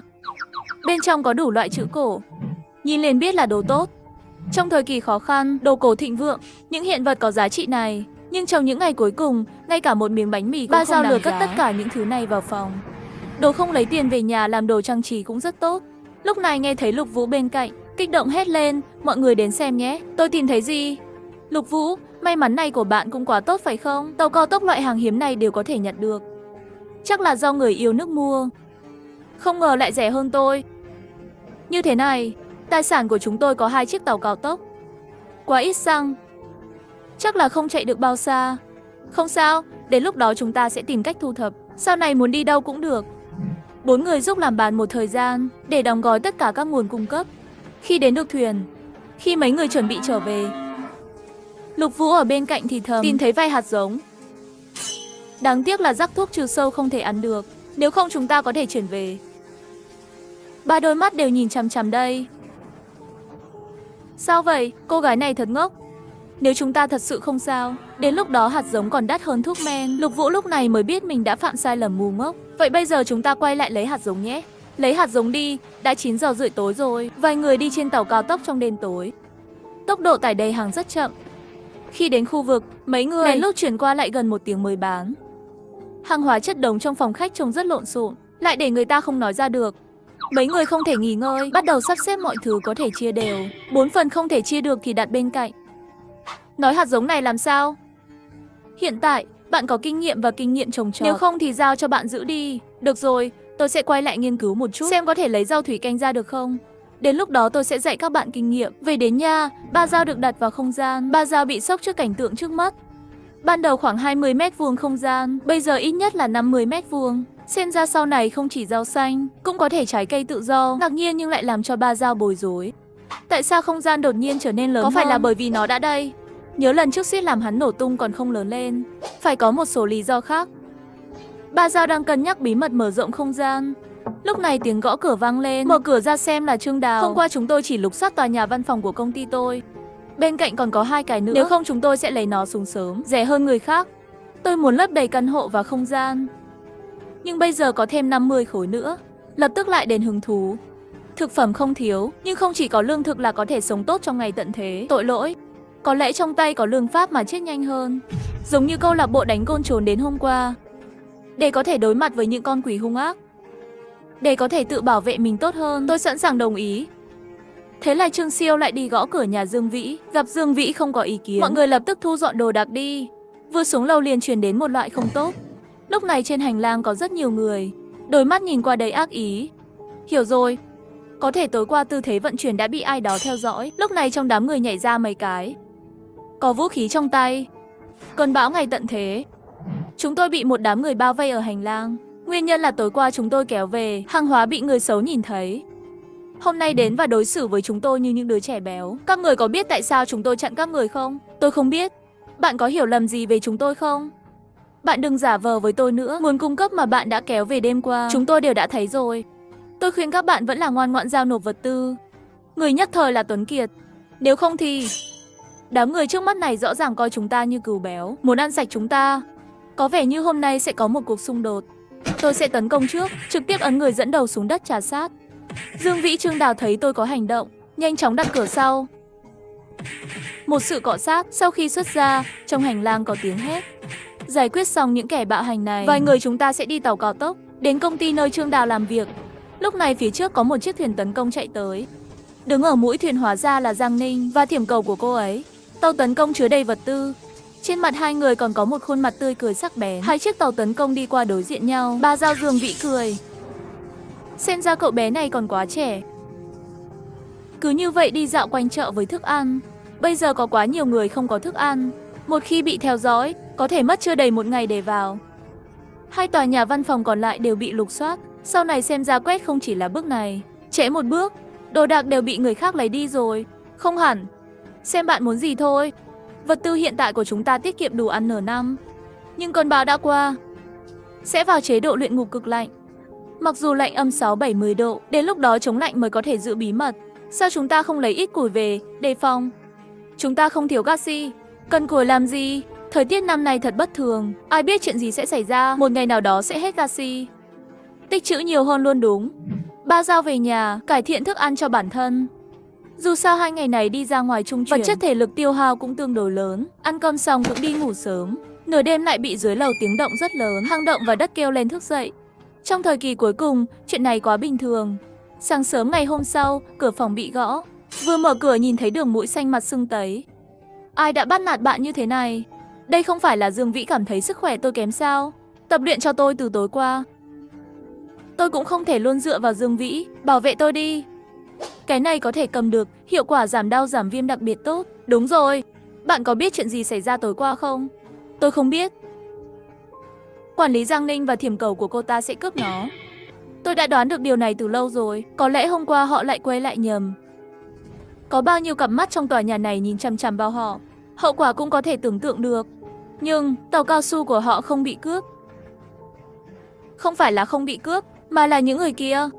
Bên trong có đủ loại chữ cổ. Nhìn liền biết là đồ tốt. Trong thời kỳ khó khăn, đồ cổ thịnh vượng, những hiện vật có giá trị này. Nhưng trong những ngày cuối cùng, ngay cả một miếng bánh mì cũng Ba Dao lừa cất tất cả những thứ này vào phòng. Đồ không lấy tiền về nhà làm đồ trang trí cũng rất tốt. Lúc này nghe thấy Lục Vũ bên cạnh, kích động hét lên, mọi người đến xem nhé, tôi tìm thấy gì? Lục Vũ, may mắn này của bạn cũng quá tốt phải không? Tàu cao tốc loại hàng hiếm này đều có thể nhặt được. Chắc là do người yêu nước mua. Không ngờ lại rẻ hơn tôi. Như thế này, tài sản của chúng tôi có 2 chiếc tàu cao tốc. Quá ít xăng. Chắc là không chạy được bao xa. Không sao, đến lúc đó chúng ta sẽ tìm cách thu thập. Sau này muốn đi đâu cũng được. 4 người giúp làm bàn một thời gian để đóng gói tất cả các nguồn cung cấp. Khi đến được thuyền, khi mấy người chuẩn bị trở về, Lục Vũ ở bên cạnh thì thầm tìm thấy vài hạt giống. Đáng tiếc là rắc thuốc trừ sâu không thể ăn được, nếu không chúng ta có thể chuyển về. Ba đôi mắt đều nhìn chằm chằm đây. Sao vậy? Cô gái này thật ngốc. Nếu chúng ta thật sự không sao, đến lúc đó hạt giống còn đắt hơn thuốc men. Lục Vũ lúc này mới biết mình đã phạm sai lầm ngu ngốc. Vậy bây giờ chúng ta quay lại lấy hạt giống nhé. Lấy hạt giống đi, đã 9 giờ rưỡi tối rồi. Vài người đi trên tàu cao tốc trong đêm tối. Tốc độ tải đầy hàng rất chậm. Khi đến khu vực, mấy người lén lút chuyển qua lại gần 1 tiếng mới bán. Hàng hóa chất đống trong phòng khách trông rất lộn xộn, lại để người ta không nói ra được. Mấy người không thể nghỉ ngơi, bắt đầu sắp xếp mọi thứ có thể chia đều. 4 phần không thể chia được thì đặt bên cạnh. Nói hạt giống này làm sao? Hiện tại, bạn có kinh nghiệm và kinh nghiệm trồng trọt. Nếu không thì giao cho bạn giữ đi. Được rồi, tôi sẽ quay lại nghiên cứu một chút, xem có thể lấy rau thủy canh ra được không. Đến lúc đó tôi sẽ dạy các bạn kinh nghiệm. Về đến nhà, Ba Dao được đặt vào không gian. Ba Dao bị sốc trước cảnh tượng trước mắt. Ban đầu khoảng 20 mét vuông không gian, bây giờ ít nhất là 50 mét vuông. Xem ra sau này không chỉ rau xanh, cũng có thể trái cây tự do. Ngạc nhiên nhưng lại làm cho Ba Dao bối rối. Tại sao không gian đột nhiên trở nên lớn hơn? Có phải là bởi vì nó đã đây? Nhớ lần trước suýt làm hắn nổ tung còn không lớn lên. Phải có một số lý do khác. Ba Dao đang cân nhắc bí mật mở rộng không gian. Lúc này tiếng gõ cửa vang lên. Mở cửa ra xem là Trương Đào. Hôm qua chúng tôi chỉ lục soát tòa nhà văn phòng của công ty tôi. Bên cạnh còn có 2 cái nữa. Nếu không chúng tôi sẽ lấy nó xuống sớm, rẻ hơn người khác. Tôi muốn lấp đầy căn hộ và không gian. Nhưng bây giờ có thêm 50 khối nữa. Lập tức lại đến hứng thú. Thực phẩm không thiếu, nhưng không chỉ có lương thực là có thể sống tốt trong ngày tận thế. Tội lỗi. Có lẽ trong tay có lương pháp mà chết nhanh hơn. Giống như câu lạc bộ đánh gôn trốn đến hôm qua. Để có thể đối mặt với những con quỷ hung ác. Để có thể tự bảo vệ mình tốt hơn, tôi sẵn sàng đồng ý. Thế là Trương Siêu lại đi gõ cửa nhà Dương Vĩ. Gặp Dương Vĩ không có ý kiến. Mọi người lập tức thu dọn đồ đạc đi. Vừa xuống lầu liền truyền đến một loại không tốt. Lúc này trên hành lang có rất nhiều người. Đôi mắt nhìn qua đầy ác ý. Hiểu rồi. Có thể tối qua tư thế vận chuyển đã bị ai đó theo dõi. Lúc này trong đám người nhảy ra mấy cái. Có vũ khí trong tay. Cơn bão ngày tận thế. Chúng tôi bị một đám người bao vây ở hành lang. Nguyên nhân là tối qua chúng tôi kéo về, hàng hóa bị người xấu nhìn thấy. Hôm nay đến và đối xử với chúng tôi như những đứa trẻ béo. Các người có biết tại sao chúng tôi chặn các người không? Tôi không biết. Bạn có hiểu lầm gì về chúng tôi không? Bạn đừng giả vờ với tôi nữa. Nguồn cung cấp mà bạn đã kéo về đêm qua, chúng tôi đều đã thấy rồi. Tôi khuyên các bạn vẫn là ngoan ngoãn giao nộp vật tư. Người nhất thời là Tuấn Kiệt. Nếu không thì... Đám người trước mắt này rõ ràng coi chúng ta như cừu béo, muốn ăn sạch chúng ta. Có vẻ như hôm nay sẽ có một cuộc xung đột. Tôi sẽ tấn công trước, trực tiếp ấn người dẫn đầu xuống đất trà sát. Dương Vĩ, Trương Đào thấy tôi có hành động, nhanh chóng đặt cửa sau. Một sự cọ sát, sau khi xuất ra, trong hành lang có tiếng hét. Giải quyết xong những kẻ bạo hành này, vài người chúng ta sẽ đi tàu cao tốc, đến công ty nơi Trương Đào làm việc. Lúc này phía trước có một chiếc thuyền tấn công chạy tới. Đứng ở mũi thuyền hóa ra là Giang Ninh và thiểm cầu của cô ấy. Tàu tấn công chứa đầy vật tư. Trên mặt hai người còn có một khuôn mặt tươi cười sắc bén. 2 chiếc tàu tấn công đi qua đối diện nhau. Ba Dao Dương Vĩ cười. Xem ra cậu bé này còn quá trẻ. Cứ như vậy đi dạo quanh chợ với thức ăn. Bây giờ có quá nhiều người không có thức ăn. Một khi bị theo dõi, có thể mất chưa đầy 1 ngày để vào. 2 tòa nhà văn phòng còn lại đều bị lục soát. Sau này xem ra quét không chỉ là bước này. Trễ một bước, đồ đạc đều bị người khác lấy đi rồi. Không hẳn. Xem bạn muốn gì thôi. Vật tư hiện tại của chúng ta tiết kiệm đủ ăn nửa năm. Nhưng cơn bão đã qua. Sẽ vào chế độ luyện ngục cực lạnh. Mặc dù lạnh âm 6-70 độ, đến lúc đó chống lạnh mới có thể giữ bí mật. Sao chúng ta không lấy ít củi về, đề phòng? Chúng ta không thiếu gassy. Cần củi làm gì? Thời tiết năm nay thật bất thường. Ai biết chuyện gì sẽ xảy ra, một ngày nào đó sẽ hết gassy. Tích trữ nhiều hơn luôn đúng. Ba Giao về nhà, cải thiện thức ăn cho bản thân. Dù sao 2 ngày này đi ra ngoài trung chuyển, vật chất thể lực tiêu hao cũng tương đối lớn. Ăn cơm xong cũng đi ngủ sớm. Nửa đêm lại bị dưới lầu tiếng động rất lớn, hang động và đất kêu lên thức dậy. Trong thời kỳ cuối cùng, chuyện này quá bình thường. Sáng sớm ngày hôm sau, cửa phòng bị gõ. Vừa mở cửa nhìn thấy Đường Mũi xanh mặt sưng tấy. Ai đã bắt nạt bạn như thế này? Đây không phải là Dương Vĩ cảm thấy sức khỏe tôi kém sao? Tập luyện cho tôi từ tối qua. Tôi cũng không thể luôn dựa vào Dương Vĩ, bảo vệ tôi đi. Cái này có thể cầm được, hiệu quả giảm đau giảm viêm đặc biệt tốt. Đúng rồi, bạn có biết chuyện gì xảy ra tối qua không? Tôi không biết. Quản lý Giang Ninh và thiểm cầu của cô ta sẽ cướp nó. Tôi đã đoán được điều này từ lâu rồi, có lẽ hôm qua họ lại quay lại nhầm. Có bao nhiêu cặp mắt trong tòa nhà này nhìn chằm chằm vào họ, hậu quả cũng có thể tưởng tượng được. Nhưng tàu cao su của họ không bị cướp. Không phải là không bị cướp, mà là những người kia.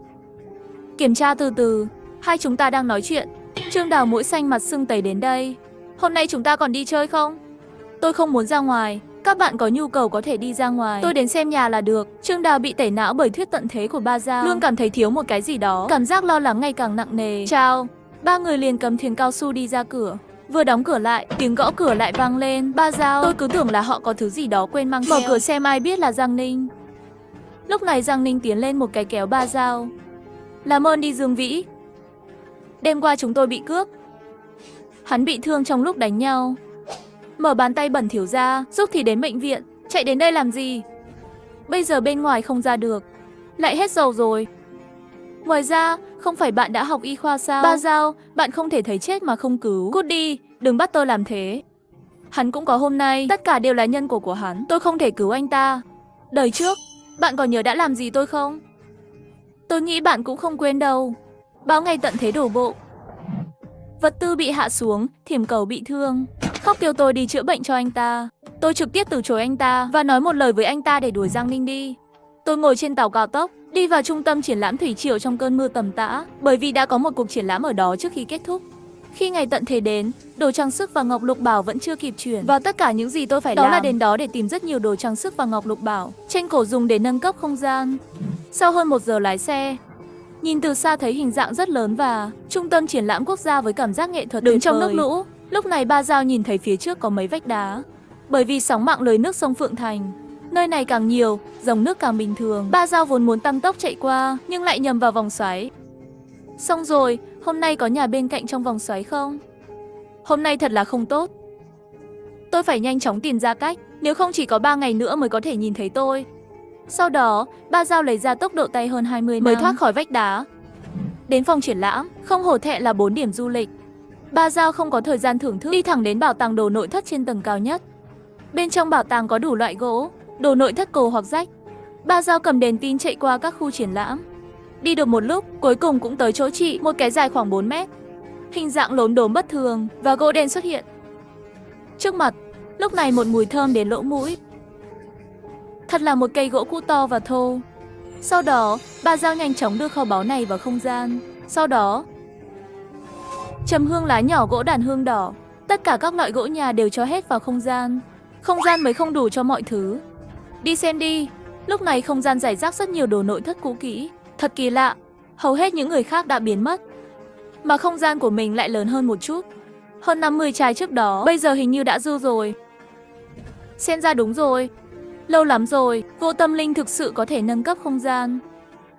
Kiểm tra từ từ, hai chúng ta đang nói chuyện. Trương Đào Mũi xanh mặt sưng tấy đến đây. Hôm nay chúng ta còn đi chơi không? Tôi không muốn ra ngoài. Các bạn có nhu cầu có thể đi ra ngoài. Tôi đến xem nhà là được. Trương Đào bị tẩy não bởi thuyết tận thế của Ba Giao. Luôn cảm thấy thiếu một cái gì đó. Cảm giác lo lắng ngày càng nặng nề. Chào. Ba người liền cầm thuyền cao su đi ra cửa. Vừa đóng cửa lại, tiếng gõ cửa lại vang lên. Ba Giao. Tôi cứ tưởng là họ có thứ gì đó quên mang theo. Mở cửa xem ai biết là Giang Ninh. Lúc này Giang Ninh tiến lên một cái kéo Ba Giao. Làm ơn đi Dương Vĩ. Đêm qua chúng tôi bị cướp. Hắn bị thương trong lúc đánh nhau. Mở bàn tay bẩn thỉu ra, giúp thì đến bệnh viện. Chạy đến đây làm gì? Bây giờ bên ngoài không ra được. Lại hết dầu rồi. Ngoài ra, không phải bạn đã học y khoa sao? Ba Giao, bạn không thể thấy chết mà không cứu. Cút đi, đừng bắt tôi làm thế. Hắn cũng có hôm nay, tất cả đều là nhân của hắn. Tôi không thể cứu anh ta. Đời trước, bạn còn nhớ đã làm gì tôi không? Tôi nghĩ bạn cũng không quên đâu. Báo ngày tận thế đổ bộ. Vật tư bị hạ xuống, thiểm cầu bị thương. Khóc kêu tôi đi chữa bệnh cho anh ta. Tôi trực tiếp từ chối anh ta và nói một lời với anh ta để đuổi Giang Ninh đi. Tôi ngồi trên tàu cao tốc, đi vào trung tâm triển lãm Thủy Triều trong cơn mưa tầm tã, bởi vì đã có một cuộc triển lãm ở đó trước khi kết thúc. Khi ngày tận thế đến, đồ trang sức và ngọc lục bảo vẫn chưa kịp chuyển. Và tất cả những gì tôi phải làm là đến đó để tìm rất nhiều đồ trang sức và ngọc lục bảo, tranh cổ dùng để nâng cấp không gian. Sau hơn 1 giờ lái xe, nhìn từ xa thấy hình dạng rất lớn và trung tâm triển lãm quốc gia với cảm giác nghệ thuật đứng trong nước lũ. Lúc này Ba Giao nhìn thấy phía trước có mấy vách đá. Bởi vì sóng mạng lưới nước sông Phượng Thành, nơi này càng nhiều, dòng nước càng bình thường. Ba Giao vốn muốn tăng tốc chạy qua, nhưng lại nhầm vào vòng xoáy. Xong rồi, hôm nay có nhà bên cạnh trong vòng xoáy không? Hôm nay thật là không tốt. Tôi phải nhanh chóng tìm ra cách, nếu không chỉ có 3 ngày nữa mới có thể nhìn thấy tôi. Sau đó, Ba Giao lấy ra tốc độ tay hơn 20 mới thoát khỏi vách đá. Đến phòng triển lãm, không hổ thẹn là 4 điểm du lịch. Ba Giao không có thời gian thưởng thức, đi thẳng đến bảo tàng đồ nội thất trên tầng cao nhất. Bên trong bảo tàng có đủ loại gỗ, đồ nội thất cổ hoặc rách. Ba Giao cầm đèn pin chạy qua các khu triển lãm. Đi được một lúc, cuối cùng cũng tới chỗ chị, một cái dài khoảng 4 mét. Hình dạng lốm đốm bất thường và gỗ đen xuất hiện. Trước mặt, lúc này một mùi thơm đến lỗ mũi. Thật là một cây gỗ cũ to và thô. Sau đó, Ba Giao nhanh chóng đưa kho báu này vào không gian. Sau đó, trầm hương lá nhỏ gỗ đàn hương đỏ. Tất cả các loại gỗ nhà đều cho hết vào không gian. Không gian mới không đủ cho mọi thứ. Đi xem đi. Lúc này không gian rải rác rất nhiều đồ nội thất cũ kỹ. Thật kỳ lạ, hầu hết những người khác đã biến mất, mà không gian của mình lại lớn hơn một chút. Hơn 50 chai trước đó, bây giờ hình như đã dư rồi. Xem ra đúng rồi. Lâu lắm rồi, gỗ tâm linh thực sự có thể nâng cấp không gian.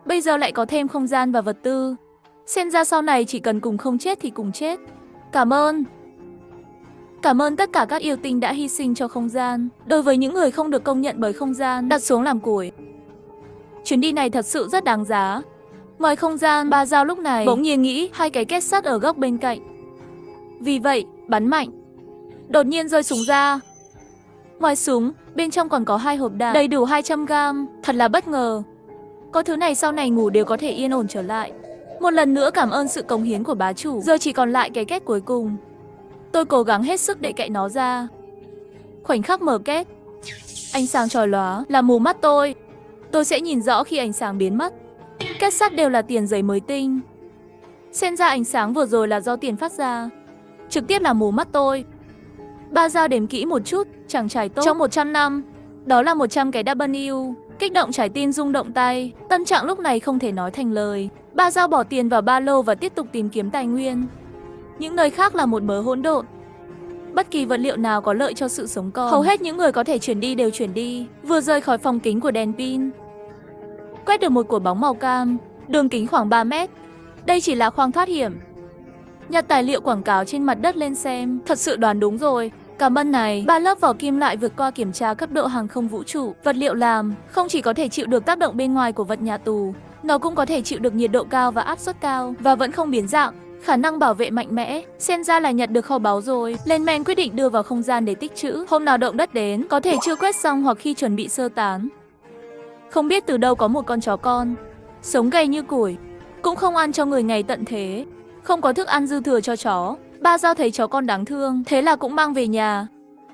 Bây giờ lại có thêm không gian và vật tư. Xem ra sau này chỉ cần cùng không chết thì cùng chết. Cảm ơn. Cảm ơn tất cả các yêu tinh đã hy sinh cho không gian. Đối với những người không được công nhận bởi không gian, đặt xuống làm củi. Chuyến đi này thật sự rất đáng giá. Ngoài không gian, Ba Giao lúc này bỗng nhiên nghĩ 2 cái két sắt ở góc bên cạnh. Vì vậy, bắn mạnh. Đột nhiên rơi súng ra. Ngoài súng, bên trong còn có 2 hộp đạn đầy đủ 200g. Thật là bất ngờ. Có thứ này sau này ngủ đều có thể yên ổn trở lại. Một lần nữa cảm ơn sự cống hiến của bá chủ. Giờ chỉ còn lại cái két cuối cùng. Tôi cố gắng hết sức để cạy nó ra. Khoảnh khắc mở két, ánh sáng chói lóa làm mù mắt tôi. Tôi sẽ nhìn rõ khi ánh sáng biến mất. Két sắt đều là tiền giấy mới tinh. Xem ra ánh sáng vừa rồi là do tiền phát ra. Trực tiếp là mù mắt tôi. Ba Giao đếm kỹ một chút, chàng trai tốt. Trong 100 năm, đó là 100 cái W. Kích động trái tim rung động tay. Tâm trạng lúc này không thể nói thành lời. Ba Giao bỏ tiền vào ba lô và tiếp tục tìm kiếm tài nguyên. Những nơi khác là một mớ hỗn độn. Bất kỳ vật liệu nào có lợi cho sự sống còn, hầu hết những người có thể chuyển đi đều chuyển đi. Vừa rời khỏi phòng kính của đèn pin, quét được một quả bóng màu cam, đường kính khoảng 3 mét. Đây chỉ là khoang thoát hiểm. Nhặt tài liệu quảng cáo trên mặt đất lên xem. Thật sự đoán đúng rồi. Cảm ơn này, 3 lớp vỏ kim loại vượt qua kiểm tra cấp độ hàng không vũ trụ. Vật liệu làm không chỉ có thể chịu được tác động bên ngoài của vật nhà tù, nó cũng có thể chịu được nhiệt độ cao và áp suất cao và vẫn không biến dạng. Khả năng bảo vệ mạnh mẽ, xem ra là nhặt được kho báu rồi. Lên men quyết định đưa vào không gian để tích trữ. Hôm nào động đất đến, có thể chưa quét xong hoặc khi chuẩn bị sơ tán. Không biết từ đâu có một con chó con, sống gầy như củi, cũng không ăn cho người ngày tận thế. Không có thức ăn dư thừa cho chó. Ba Giao thấy chó con đáng thương, thế là cũng mang về nhà.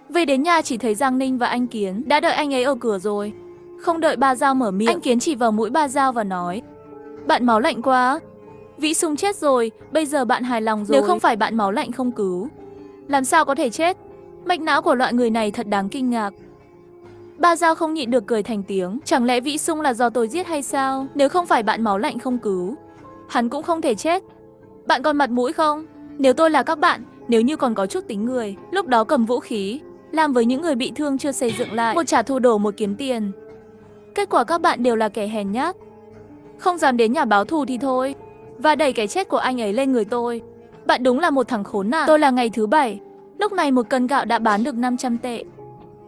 Về đến nhà chỉ thấy Giang Ninh và anh Kiến đã đợi anh ấy ở cửa rồi. Không đợi Ba Giao mở miệng, anh Kiến chỉ vào mũi Ba Giao và nói: "Bạn máu lạnh quá. Vĩ Sung chết rồi, bây giờ bạn hài lòng rồi. Nếu không phải bạn máu lạnh không cứu, làm sao có thể chết? Mạch não của loại người này thật đáng kinh ngạc." Ba Giao không nhịn được cười thành tiếng. Chẳng lẽ Vĩ Sung là do tôi giết hay sao? Nếu không phải bạn máu lạnh không cứu, hắn cũng không thể chết. Bạn còn mặt mũi không? Nếu tôi là các bạn, nếu như còn có chút tính người, lúc đó cầm vũ khí, làm với những người bị thương chưa xây dựng lại, một trả thù đổ một kiếm tiền. Kết quả các bạn đều là kẻ hèn nhát, không dám đến nhà báo thù thì thôi, và đẩy cái chết của anh ấy lên người tôi. Bạn đúng là một thằng khốn nạn. Tôi là ngày thứ 7, lúc này một cân gạo đã bán được 500 tệ.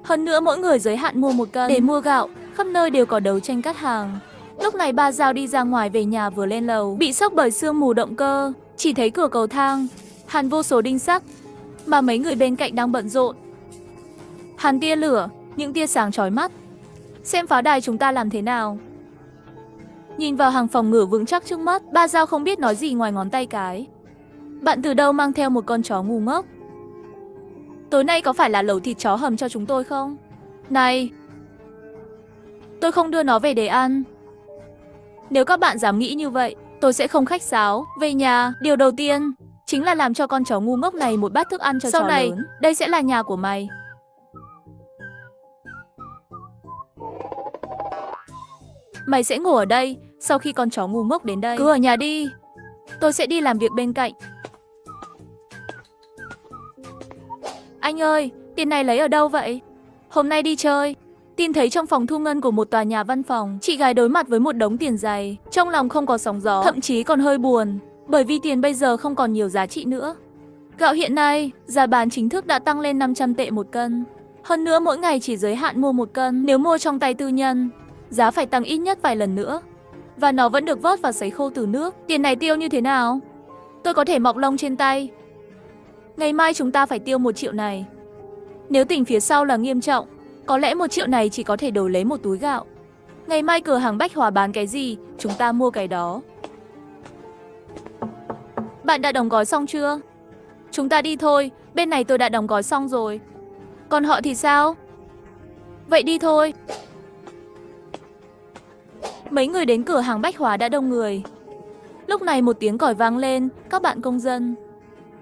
Hơn nữa mỗi người giới hạn mua 1 cân. Để mua gạo, khắp nơi đều có đấu tranh cắt hàng. Lúc này Ba Giao đi ra ngoài về nhà vừa lên lầu, bị sốc bởi sương mù động cơ, chỉ thấy cửa cầu thang hàn vô số đinh sắt, mà mấy người bên cạnh đang bận rộn. Hàn tia lửa, những tia sáng chói mắt. Xem pháo đài chúng ta làm thế nào. Nhìn vào hàng phòng ngự vững chắc trước mắt, Ba Giao không biết nói gì ngoài ngón tay cái. Bạn từ đâu mang theo một con chó ngu ngốc? Tối nay có phải là lẩu thịt chó hầm cho chúng tôi không? Này, tôi không đưa nó về để ăn. Nếu các bạn dám nghĩ như vậy, tôi sẽ không khách sáo. Về nhà, điều đầu tiên chính là làm cho con chó ngu ngốc này một bát thức ăn cho chó lớn. Sau này, đây sẽ là nhà của mày. Mày sẽ ngủ ở đây, sau khi con chó ngu ngốc đến đây. Cứ ở nhà đi, tôi sẽ đi làm việc bên cạnh. Anh ơi, tiền này lấy ở đâu vậy? Hôm nay đi chơi, tin thấy trong phòng thu ngân của một tòa nhà văn phòng, chị gái đối mặt với một đống tiền dày. Trong lòng không có sóng gió, thậm chí còn hơi buồn, bởi vì tiền bây giờ không còn nhiều giá trị nữa. Gạo hiện nay, giá bán chính thức đã tăng lên 500 tệ 1 cân. Hơn nữa mỗi ngày chỉ giới hạn mua 1 cân, nếu mua trong tay tư nhân, giá phải tăng ít nhất vài lần nữa. Và nó vẫn được vớt và sấy khô từ nước. Tiền này tiêu như thế nào? Tôi có thể mọc lông trên tay. Ngày mai chúng ta phải tiêu 1 triệu này. Nếu tình phía sau là nghiêm trọng, có lẽ 1 triệu này chỉ có thể đổi lấy một túi gạo. Ngày mai cửa hàng Bách Hóa bán cái gì, chúng ta mua cái đó. Bạn đã đóng gói xong chưa? Chúng ta đi thôi, bên này tôi đã đóng gói xong rồi. Còn họ thì sao? Vậy đi thôi. Mấy người đến cửa hàng Bách Hóa đã đông người. Lúc này một tiếng còi vang lên, các bạn công dân.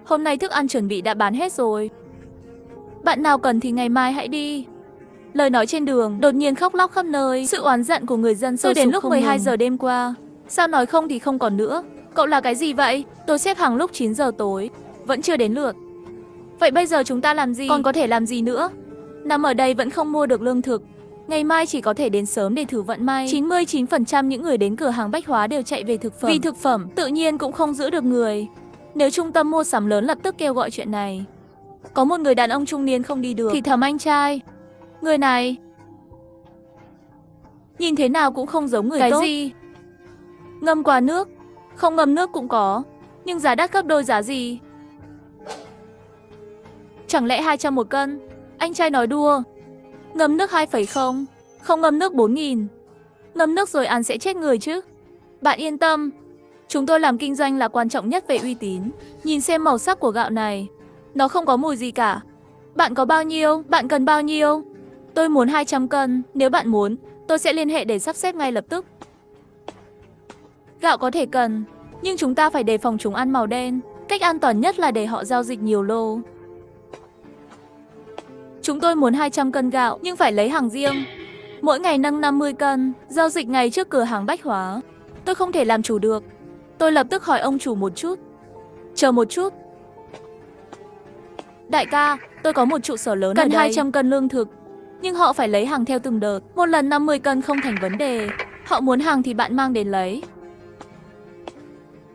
Hôm nay thức ăn chuẩn bị đã bán hết rồi. Bạn nào cần thì ngày mai hãy đi. Lời nói trên đường đột nhiên khóc lóc khắp nơi. Sự oán giận của người dân sôi sục đến lúc 12 giờ đêm qua. Sao nói không thì không còn nữa. Cậu là cái gì vậy? Tôi xếp hàng lúc 9 giờ tối, vẫn chưa đến lượt. Vậy bây giờ chúng ta làm gì? Còn có thể làm gì nữa? Nằm ở đây vẫn không mua được lương thực. Ngày mai chỉ có thể đến sớm để thử vận may. 99% những người đến cửa hàng Bách Hóa đều chạy về thực phẩm. Vì thực phẩm tự nhiên cũng không giữ được người. Nếu trung tâm mua sắm lớn lập tức kêu gọi chuyện này. Có một người đàn ông trung niên không đi được thì thầm anh trai. Người này nhìn thế nào cũng không giống người tốt. Cái gì? Ngâm qua nước? Không ngâm nước cũng có, nhưng giá đắt gấp đôi giá gì? Chẳng lẽ 200 1 cân? Anh trai nói đùa. Ngâm nước 2,0, không ngâm nước 4.000. Ngâm nước rồi ăn sẽ chết người chứ. Bạn yên tâm, chúng tôi làm kinh doanh là quan trọng nhất về uy tín. Nhìn xem màu sắc của gạo này, nó không có mùi gì cả. Bạn có bao nhiêu? Bạn cần bao nhiêu? Tôi muốn 200 cân. Nếu bạn muốn, tôi sẽ liên hệ để sắp xếp ngay lập tức. Gạo có thể cần, nhưng chúng ta phải đề phòng chúng ăn màu đen. Cách an toàn nhất là để họ giao dịch nhiều lô. Chúng tôi muốn 200 cân gạo, nhưng phải lấy hàng riêng. Mỗi ngày nâng 50 cân, giao dịch ngay trước cửa hàng bách hóa. Tôi không thể làm chủ được. Tôi lập tức hỏi ông chủ một chút. Chờ một chút. Đại ca, tôi có một trụ sở lớn cần ở đây. 200 cân lương thực. Nhưng họ phải lấy hàng theo từng đợt. Một lần 50 cân không thành vấn đề. Họ muốn hàng thì bạn mang đến lấy.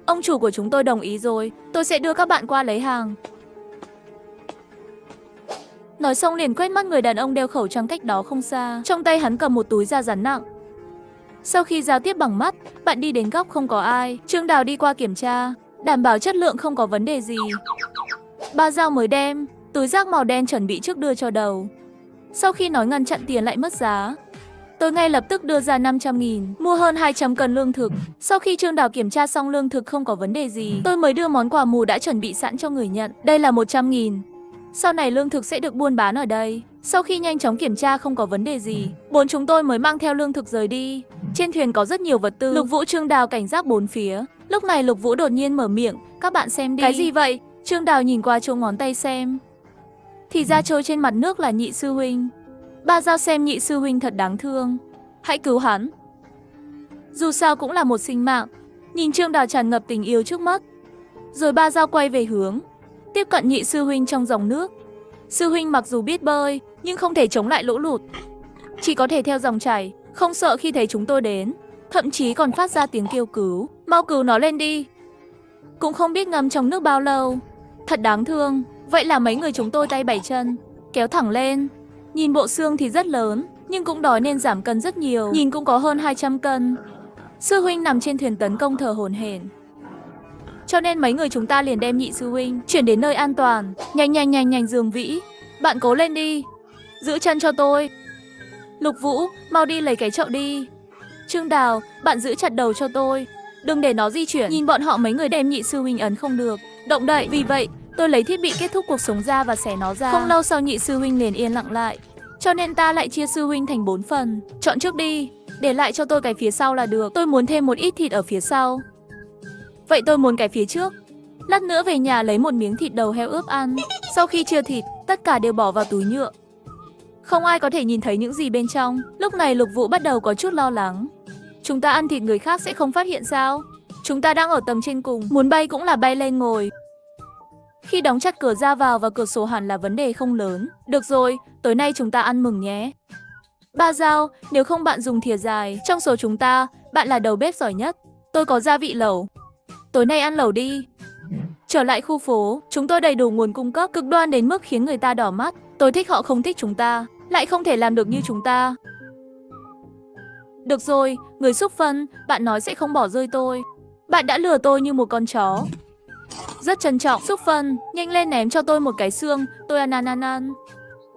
Ông chủ của chúng tôi đồng ý rồi. Tôi sẽ đưa các bạn qua lấy hàng. Nói xong liền quét mắt người đàn ông đeo khẩu trang cách đó không xa. Trong tay hắn cầm một túi da rắn nặng. Sau khi giao tiếp bằng mắt, bạn đi đến góc không có ai. Trương Đào đi qua kiểm tra, đảm bảo chất lượng không có vấn đề gì. Ba Giao mới đem túi rác màu đen chuẩn bị trước đưa cho Đầu. Sau khi nói ngăn chặn tiền lại mất giá, tôi ngay lập tức đưa ra 500.000, mua hơn 200 cân lương thực. Sau khi Trương Đào kiểm tra xong lương thực không có vấn đề gì, tôi mới đưa món quà mù đã chuẩn bị sẵn cho người nhận. Đây là 100.000. Sau này lương thực sẽ được buôn bán ở đây. Sau khi nhanh chóng kiểm tra không có vấn đề gì, bốn chúng tôi mới mang theo lương thực rời đi. Trên thuyền có rất nhiều vật tư. Lục Vũ Trương Đào cảnh giác bốn phía. Lúc này Lục Vũ đột nhiên mở miệng, các bạn xem đi. Cái gì vậy? Trương Đào nhìn qua chỗ ngón tay xem. Thì ra trôi trên mặt nước là Nhị sư huynh. Ba Giao xem Nhị sư huynh thật đáng thương. Hãy cứu hắn. Dù sao cũng là một sinh mạng. Nhìn Trương Đào tràn ngập tình yêu trước mắt. Rồi Ba Giao quay về hướng tiếp cận Nhị sư huynh trong dòng nước. Sư huynh mặc dù biết bơi, nhưng không thể chống lại lũ lụt. Chỉ có thể theo dòng chảy, không sợ khi thấy chúng tôi đến. Thậm chí còn phát ra tiếng kêu cứu. Mau cứu nó lên đi. Cũng không biết ngâm trong nước bao lâu. Thật đáng thương. Vậy là mấy người chúng tôi tay bảy chân, kéo thẳng lên. Nhìn bộ xương thì rất lớn, nhưng cũng đói nên giảm cân rất nhiều. Nhìn cũng có hơn 200 cân. Sư huynh nằm trên thuyền tấn công thở hổn hển. Cho nên mấy người chúng ta liền đem Nhị sư huynh chuyển đến nơi an toàn. Nhanh Dương Vĩ, bạn cố lên đi. Giữ chân cho tôi. Lục Vũ, mau đi lấy cái chậu đi. Trương Đào, bạn giữ chặt đầu cho tôi. Đừng để nó di chuyển. Nhìn bọn họ mấy người đem Nhị sư huynh ấn không được động đậy. Vì vậy, tôi lấy thiết bị kết thúc cuộc sống ra và xé nó ra. Không lâu sau Nhị sư huynh liền yên lặng lại. Cho nên ta lại chia sư huynh thành 4 phần. Chọn trước đi, để lại cho tôi cái phía sau là được. Tôi muốn thêm một ít thịt ở phía sau. Vậy tôi muốn cái phía trước. Lát nữa về nhà lấy một miếng thịt đầu heo ướp ăn. Sau khi chia thịt, tất cả đều bỏ vào túi nhựa. Không ai có thể nhìn thấy những gì bên trong. Lúc này Lục Vũ bắt đầu có chút lo lắng. Chúng ta ăn thịt người khác sẽ không phát hiện sao? Chúng ta đang ở tầng trên cùng, muốn bay cũng là bay lên ngồi. Khi đóng chặt cửa ra vào và cửa sổ hẳn là vấn đề không lớn. Được rồi, tối nay chúng ta ăn mừng nhé. Ba Giao, nếu không bạn dùng thìa dài. Trong số chúng ta, bạn là đầu bếp giỏi nhất. Tôi có gia vị lẩu. Tối nay ăn lẩu đi. Trở lại khu phố, chúng tôi đầy đủ nguồn cung cấp, cực đoan đến mức khiến người ta đỏ mắt. Tôi thích họ không thích chúng ta, lại không thể làm được như chúng ta. Được rồi, người xúc phân, bạn nói sẽ không bỏ rơi tôi. Bạn đã lừa tôi như một con chó. Rất trân trọng, xúc phân, nhanh lên ném cho tôi một cái xương, tôi ăn.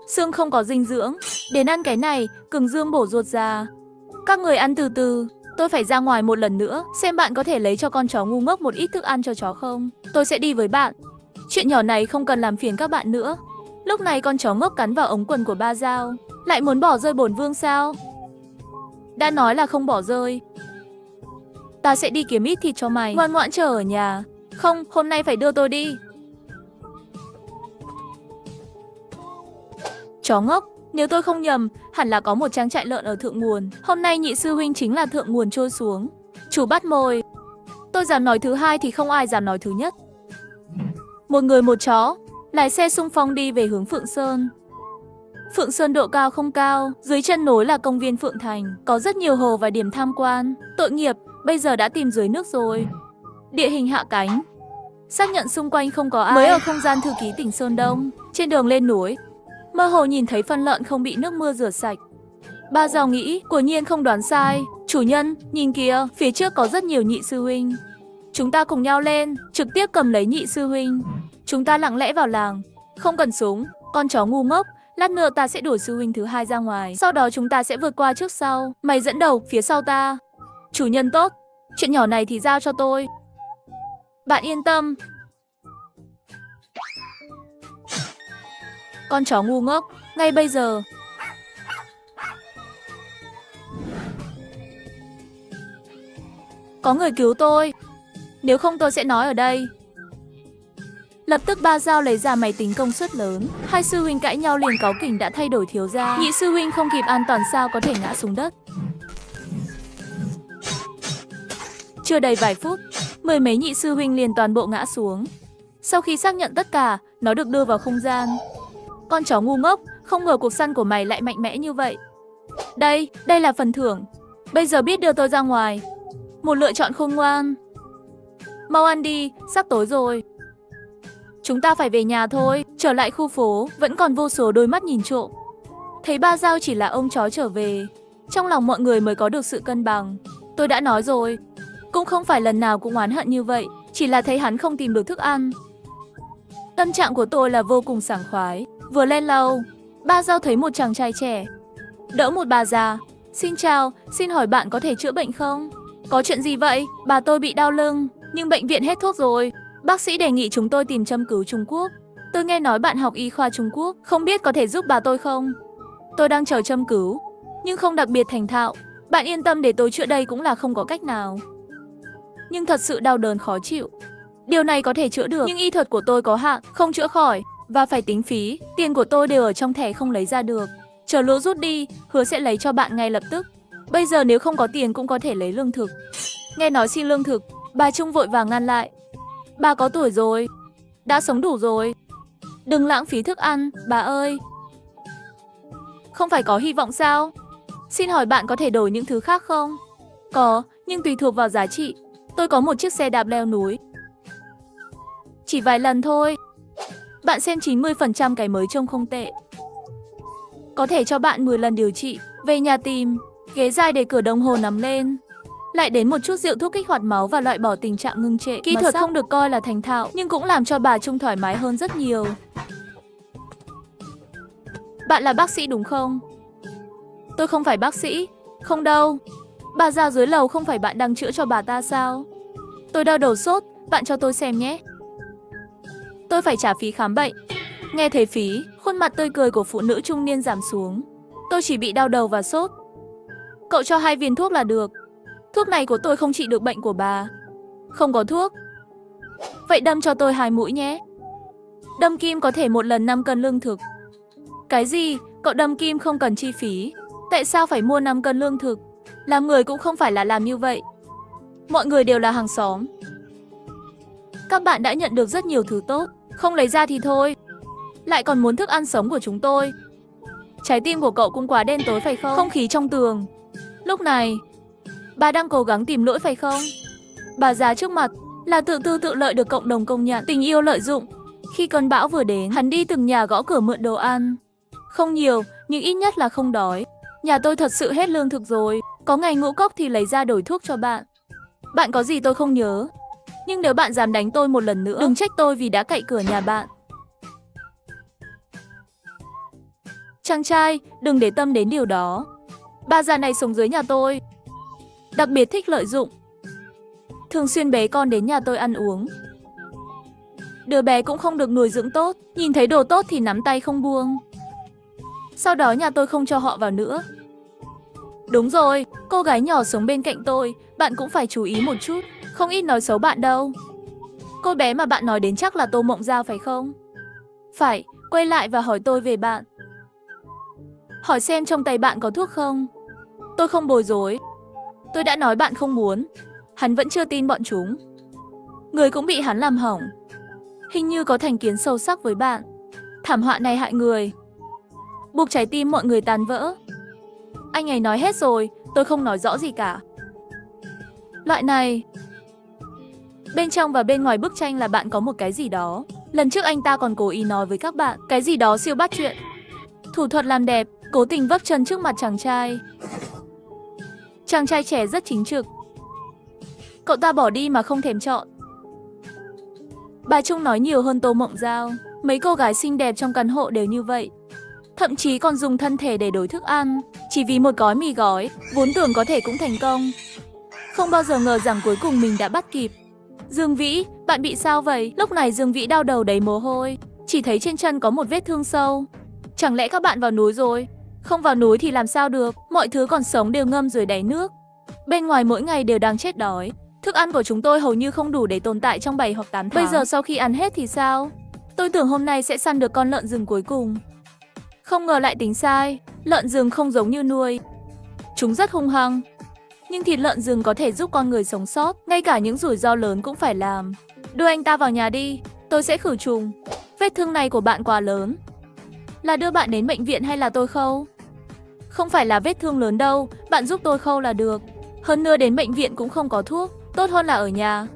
Xương không có dinh dưỡng, đến ăn cái này, cường dương bổ ruột già. Các người ăn từ từ, tôi phải ra ngoài một lần nữa, xem bạn có thể lấy cho con chó ngu ngốc một ít thức ăn cho chó không. Tôi sẽ đi với bạn. Chuyện nhỏ này không cần làm phiền các bạn nữa. Lúc này con chó ngốc cắn vào ống quần của Ba Giao. Lại muốn bỏ rơi bổn vương sao? Đã nói là không bỏ rơi. Ta sẽ đi kiếm ít thịt cho mày, ngoan ngoãn chờ ở nhà. Không, hôm nay phải đưa tôi đi. Chó ngốc, nếu tôi không nhầm, hẳn là có một trang trại lợn ở thượng nguồn. Hôm nay Nhị sư huynh chính là thượng nguồn trôi xuống. Chủ bắt mồi. Tôi dám nói thứ hai thì không ai dám nói thứ nhất. Một người một chó, lái xe xung phong đi về hướng Phượng Sơn. Phượng Sơn độ cao không cao, dưới chân núi là công viên Phượng Thành, có rất nhiều hồ và điểm tham quan. Tội nghiệp, bây giờ đã tìm dưới nước rồi. Địa hình hạ cánh, xác nhận xung quanh không có ai. Mới ở không gian thư ký tỉnh Sơn Đông. Trên đường lên núi, mơ hồ nhìn thấy phân lợn không bị nước mưa rửa sạch. Ba Giao nghĩ, quả nhiên không đoán sai. Chủ nhân, nhìn kìa, phía trước có rất nhiều Nhị sư huynh. Chúng ta cùng nhau lên, trực tiếp cầm lấy Nhị sư huynh. Chúng ta lặng lẽ vào làng, không cần súng. Con chó ngu ngốc, lát nữa ta sẽ đuổi sư huynh thứ hai ra ngoài. Sau đó chúng ta sẽ vượt qua trước sau. Mày dẫn đầu, phía sau ta. Chủ nhân tốt, chuyện nhỏ này thì giao cho tôi. Bạn yên tâm. Con chó ngu ngốc, ngay bây giờ. có người cứu tôi. Nếu không tôi sẽ nói ở đây. Lập tức Ba Dao lấy ra máy tính công suất lớn. Hai sư huynh cãi nhau liền cáu kỉnh đã thay đổi thiếu gia. Nhị sư huynh không kịp an toàn sao có thể ngã xuống đất. Chưa đầy vài phút, mười mấy nhị sư huynh liền toàn bộ ngã xuống. Sau khi xác nhận tất cả, nó được đưa vào không gian. Con chó ngu ngốc, không ngờ cuộc săn của mày lại mạnh mẽ như vậy. Đây là phần thưởng. Bây giờ biết đưa tôi ra ngoài. Một lựa chọn khôn ngoan. Mau ăn đi, sắp tối rồi. Chúng ta phải về nhà thôi. Trở lại khu phố, vẫn còn vô số đôi mắt nhìn trộm. Thấy Ba Dao chỉ là ông chó trở về, trong lòng mọi người mới có được sự cân bằng. Tôi đã nói rồi, cũng không phải lần nào cũng oán hận như vậy, chỉ là thấy hắn không tìm được thức ăn. Tâm trạng của tôi là vô cùng sảng khoái. Vừa lên lầu, Ba Dao thấy một chàng trai trẻ đỡ một bà già. Xin chào, xin hỏi bạn có thể chữa bệnh không? Có chuyện gì vậy? Bà tôi bị đau lưng, nhưng bệnh viện hết thuốc rồi. Bác sĩ đề nghị chúng tôi tìm châm cứu Trung Quốc. Tôi nghe nói bạn học y khoa Trung Quốc, không biết có thể giúp bà tôi không? Tôi đang chờ châm cứu, nhưng không đặc biệt thành thạo. Bạn yên tâm, để tôi chữa đây cũng là không có cách nào. Nhưng thật sự đau đớn khó chịu. Điều này có thể chữa được, nhưng y thuật của tôi có hạn, không chữa khỏi, và phải tính phí. Tiền của tôi đều ở trong thẻ không lấy ra được. Chờ lũ rút đi, hứa sẽ lấy cho bạn ngay lập tức. Bây giờ nếu không có tiền cũng có thể lấy lương thực. Nghe nói xin lương thực, bà Trung vội vàng ngăn lại. Bà có tuổi rồi, đã sống đủ rồi. Đừng lãng phí thức ăn, bà ơi. Không phải có hy vọng sao? Xin hỏi bạn có thể đổi những thứ khác không? Có, nhưng tùy thuộc vào giá trị. Tôi có một chiếc xe đạp leo núi. Chỉ vài lần thôi. Bạn xem 90% cái mới trông không tệ. Có thể cho bạn 10 lần điều trị. Về nhà tìm ghế dài để cửa đồng hồ nằm lên. Lại đến một chút rượu thuốc kích hoạt máu và loại bỏ tình trạng ngưng trệ. Kỹ thuật không được coi là thành thạo, nhưng cũng làm cho bà Trung thoải mái hơn rất nhiều. Bạn là bác sĩ đúng không? Tôi không phải bác sĩ. Không đâu. Bà già dưới lầu không phải bạn đang chữa cho bà ta sao? Tôi đau đầu sốt, bạn cho tôi xem nhé. Tôi phải trả phí khám bệnh. Nghe thấy phí, khuôn mặt tươi cười của phụ nữ trung niên giảm xuống. Tôi chỉ bị đau đầu và sốt. Cậu cho 2 viên thuốc là được. Thuốc này của tôi không trị được bệnh của bà. Không có thuốc. Vậy đâm cho tôi 2 mũi nhé. Đâm kim có thể một lần 5 cân lương thực. Cái gì? Cậu đâm kim không cần chi phí. Tại sao phải mua 5 cân lương thực? Làm người cũng không phải là làm như vậy. Mọi người đều là hàng xóm. Các bạn đã nhận được rất nhiều thứ tốt. Không lấy ra thì thôi. Lại còn muốn thức ăn sống của chúng tôi. Trái tim của cậu cũng quá đen tối phải không? Không khí trong tường. Lúc này, bà đang cố gắng tìm lỗi phải không? Bà già trước mặt là tự tư tự lợi được cộng đồng công nhận. Tình yêu lợi dụng. Khi cơn bão vừa đến, hắn đi từng nhà gõ cửa mượn đồ ăn. Không nhiều, nhưng ít nhất là không đói. Nhà tôi thật sự hết lương thực rồi. Có ngày ngũ cốc thì lấy ra đổi thuốc cho bạn. Bạn có gì tôi không nhớ. Nhưng nếu bạn dám đánh tôi một lần nữa, đừng trách tôi vì đã cậy cửa nhà bạn. Chàng trai, đừng để tâm đến điều đó. Bà già này sống dưới nhà tôi. Đặc biệt thích lợi dụng. Thường xuyên bế con đến nhà tôi ăn uống. Đứa bé cũng không được nuôi dưỡng tốt. Nhìn thấy đồ tốt thì nắm tay không buông. Sau đó nhà tôi không cho họ vào nữa. Đúng rồi, cô gái nhỏ sống bên cạnh tôi, bạn cũng phải chú ý một chút. Không ít nói xấu bạn đâu. Cô bé mà bạn nói đến chắc là Tô Mộng Giao phải không? Phải, quay lại và hỏi tôi về bạn. Hỏi xem trong tay bạn có thuốc không? Tôi không bối rối. Tôi đã nói bạn không muốn. Hắn vẫn chưa tin bọn chúng. Người cũng bị hắn làm hỏng. Hình như có thành kiến sâu sắc với bạn. Thảm họa này hại người. Buộc trái tim mọi người tan vỡ. Anh ấy nói hết rồi, tôi không nói rõ gì cả. Loại này. Bên trong và bên ngoài bức tranh là bạn có một cái gì đó. Lần trước anh ta còn cố ý nói với các bạn cái gì đó siêu bắt chuyện. Thủ thuật làm đẹp, cố tình vấp chân trước mặt chàng trai. Chàng trai trẻ rất chính trực. Cậu ta bỏ đi mà không thèm chọn. Bà Trung nói nhiều hơn Tô Mộng Giao. Mấy cô gái xinh đẹp trong căn hộ đều như vậy. Thậm chí còn dùng thân thể để đổi thức ăn. Chỉ vì một gói mì gói, vốn tưởng có thể cũng thành công. Không bao giờ ngờ rằng cuối cùng mình đã bắt kịp. Dương Vĩ, bạn bị sao vậy? Lúc này Dương Vĩ đau đầu đầy mồ hôi. Chỉ thấy trên chân có một vết thương sâu. Chẳng lẽ các bạn vào núi rồi? Không vào núi thì làm sao được? Mọi thứ còn sống đều ngâm dưới đáy nước. Bên ngoài mỗi ngày đều đang chết đói. Thức ăn của chúng tôi hầu như không đủ để tồn tại trong 7 hoặc 8 tháng. Bây giờ sau khi ăn hết thì sao? Tôi tưởng hôm nay sẽ săn được con lợn rừng cuối cùng. Không ngờ lại tính sai. Lợn rừng không giống như nuôi. Chúng rất hung hăng. Nhưng thịt lợn rừng có thể giúp con người sống sót. Ngay cả những rủi ro lớn cũng phải làm. Đưa anh ta vào nhà đi. Tôi sẽ khử trùng. Vết thương này của bạn quá lớn. Là đưa bạn đến bệnh viện hay là tôi khâu? Không phải là vết thương lớn đâu. Bạn giúp tôi khâu là được. Hơn nữa đến bệnh viện cũng không có thuốc. Tốt hơn là ở nhà.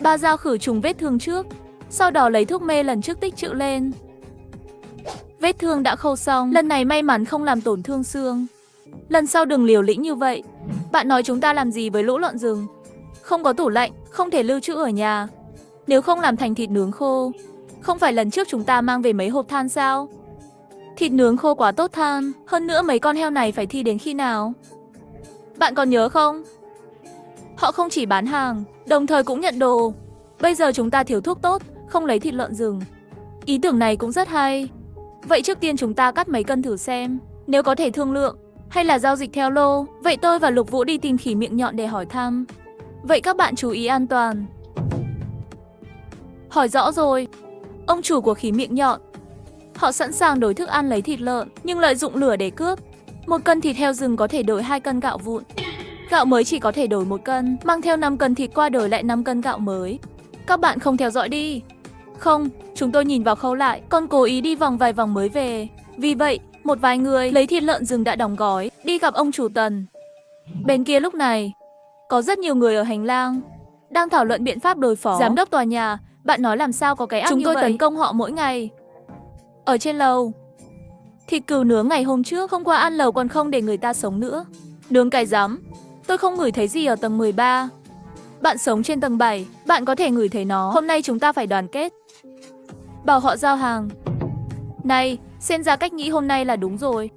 Ba dao khử trùng vết thương trước. Sau đó lấy thuốc mê lần trước tích trữ lên. Vết thương đã khâu xong. Lần này may mắn không làm tổn thương xương. Lần sau đừng liều lĩnh như vậy. Bạn nói chúng ta làm gì với lũ lợn rừng? Không có tủ lạnh, không thể lưu trữ ở nhà. Nếu không làm thành thịt nướng khô. Không phải lần trước chúng ta mang về mấy hộp than sao? Thịt nướng khô quá tốt than. Hơn nữa mấy con heo này phải thi đến khi nào? Bạn còn nhớ không? Họ không chỉ bán hàng, đồng thời cũng nhận đồ. Bây giờ chúng ta thiếu thuốc tốt, không lấy thịt lợn rừng. Ý tưởng này cũng rất hay. Vậy trước tiên chúng ta cắt mấy cân thử xem. Nếu có thể thương lượng, hay là giao dịch theo lô. Vậy tôi và Lục Vũ đi tìm khỉ miệng nhọn để hỏi thăm. Vậy các bạn chú ý an toàn. Hỏi rõ rồi. Ông chủ của khỉ miệng nhọn. Họ sẵn sàng đổi thức ăn lấy thịt lợn, nhưng lợi dụng lửa để cướp. 1 cân thịt heo rừng có thể đổi 2 cân gạo vụn. Gạo mới chỉ có thể đổi 1 cân, mang theo 5 cân thịt qua đổi lại 5 cân gạo mới. Các bạn không theo dõi đi. Không, chúng tôi nhìn vào khâu lại, còn cố ý đi vòng vài vòng mới về. Vì vậy, một vài người lấy thịt lợn rừng đã đóng gói, đi gặp ông chủ Tần. Bên kia lúc này, có rất nhiều người ở hành lang, đang thảo luận biện pháp đối phó. Giám đốc tòa nhà, bạn nói làm sao có cái ác như vậy? Chúng tôi tấn công họ mỗi ngày. Ở trên lầu, thịt cừu nướng ngày hôm trước, hôm qua ăn lầu còn không để người ta sống nữa. Nướng cái rắm, tôi không ngửi thấy gì ở tầng 13. Bạn sống trên tầng 7, bạn có thể ngửi thấy nó. Hôm nay chúng ta phải đoàn kết. Bảo họ giao hàng. Này, xem ra cách nghĩ hôm nay là đúng rồi.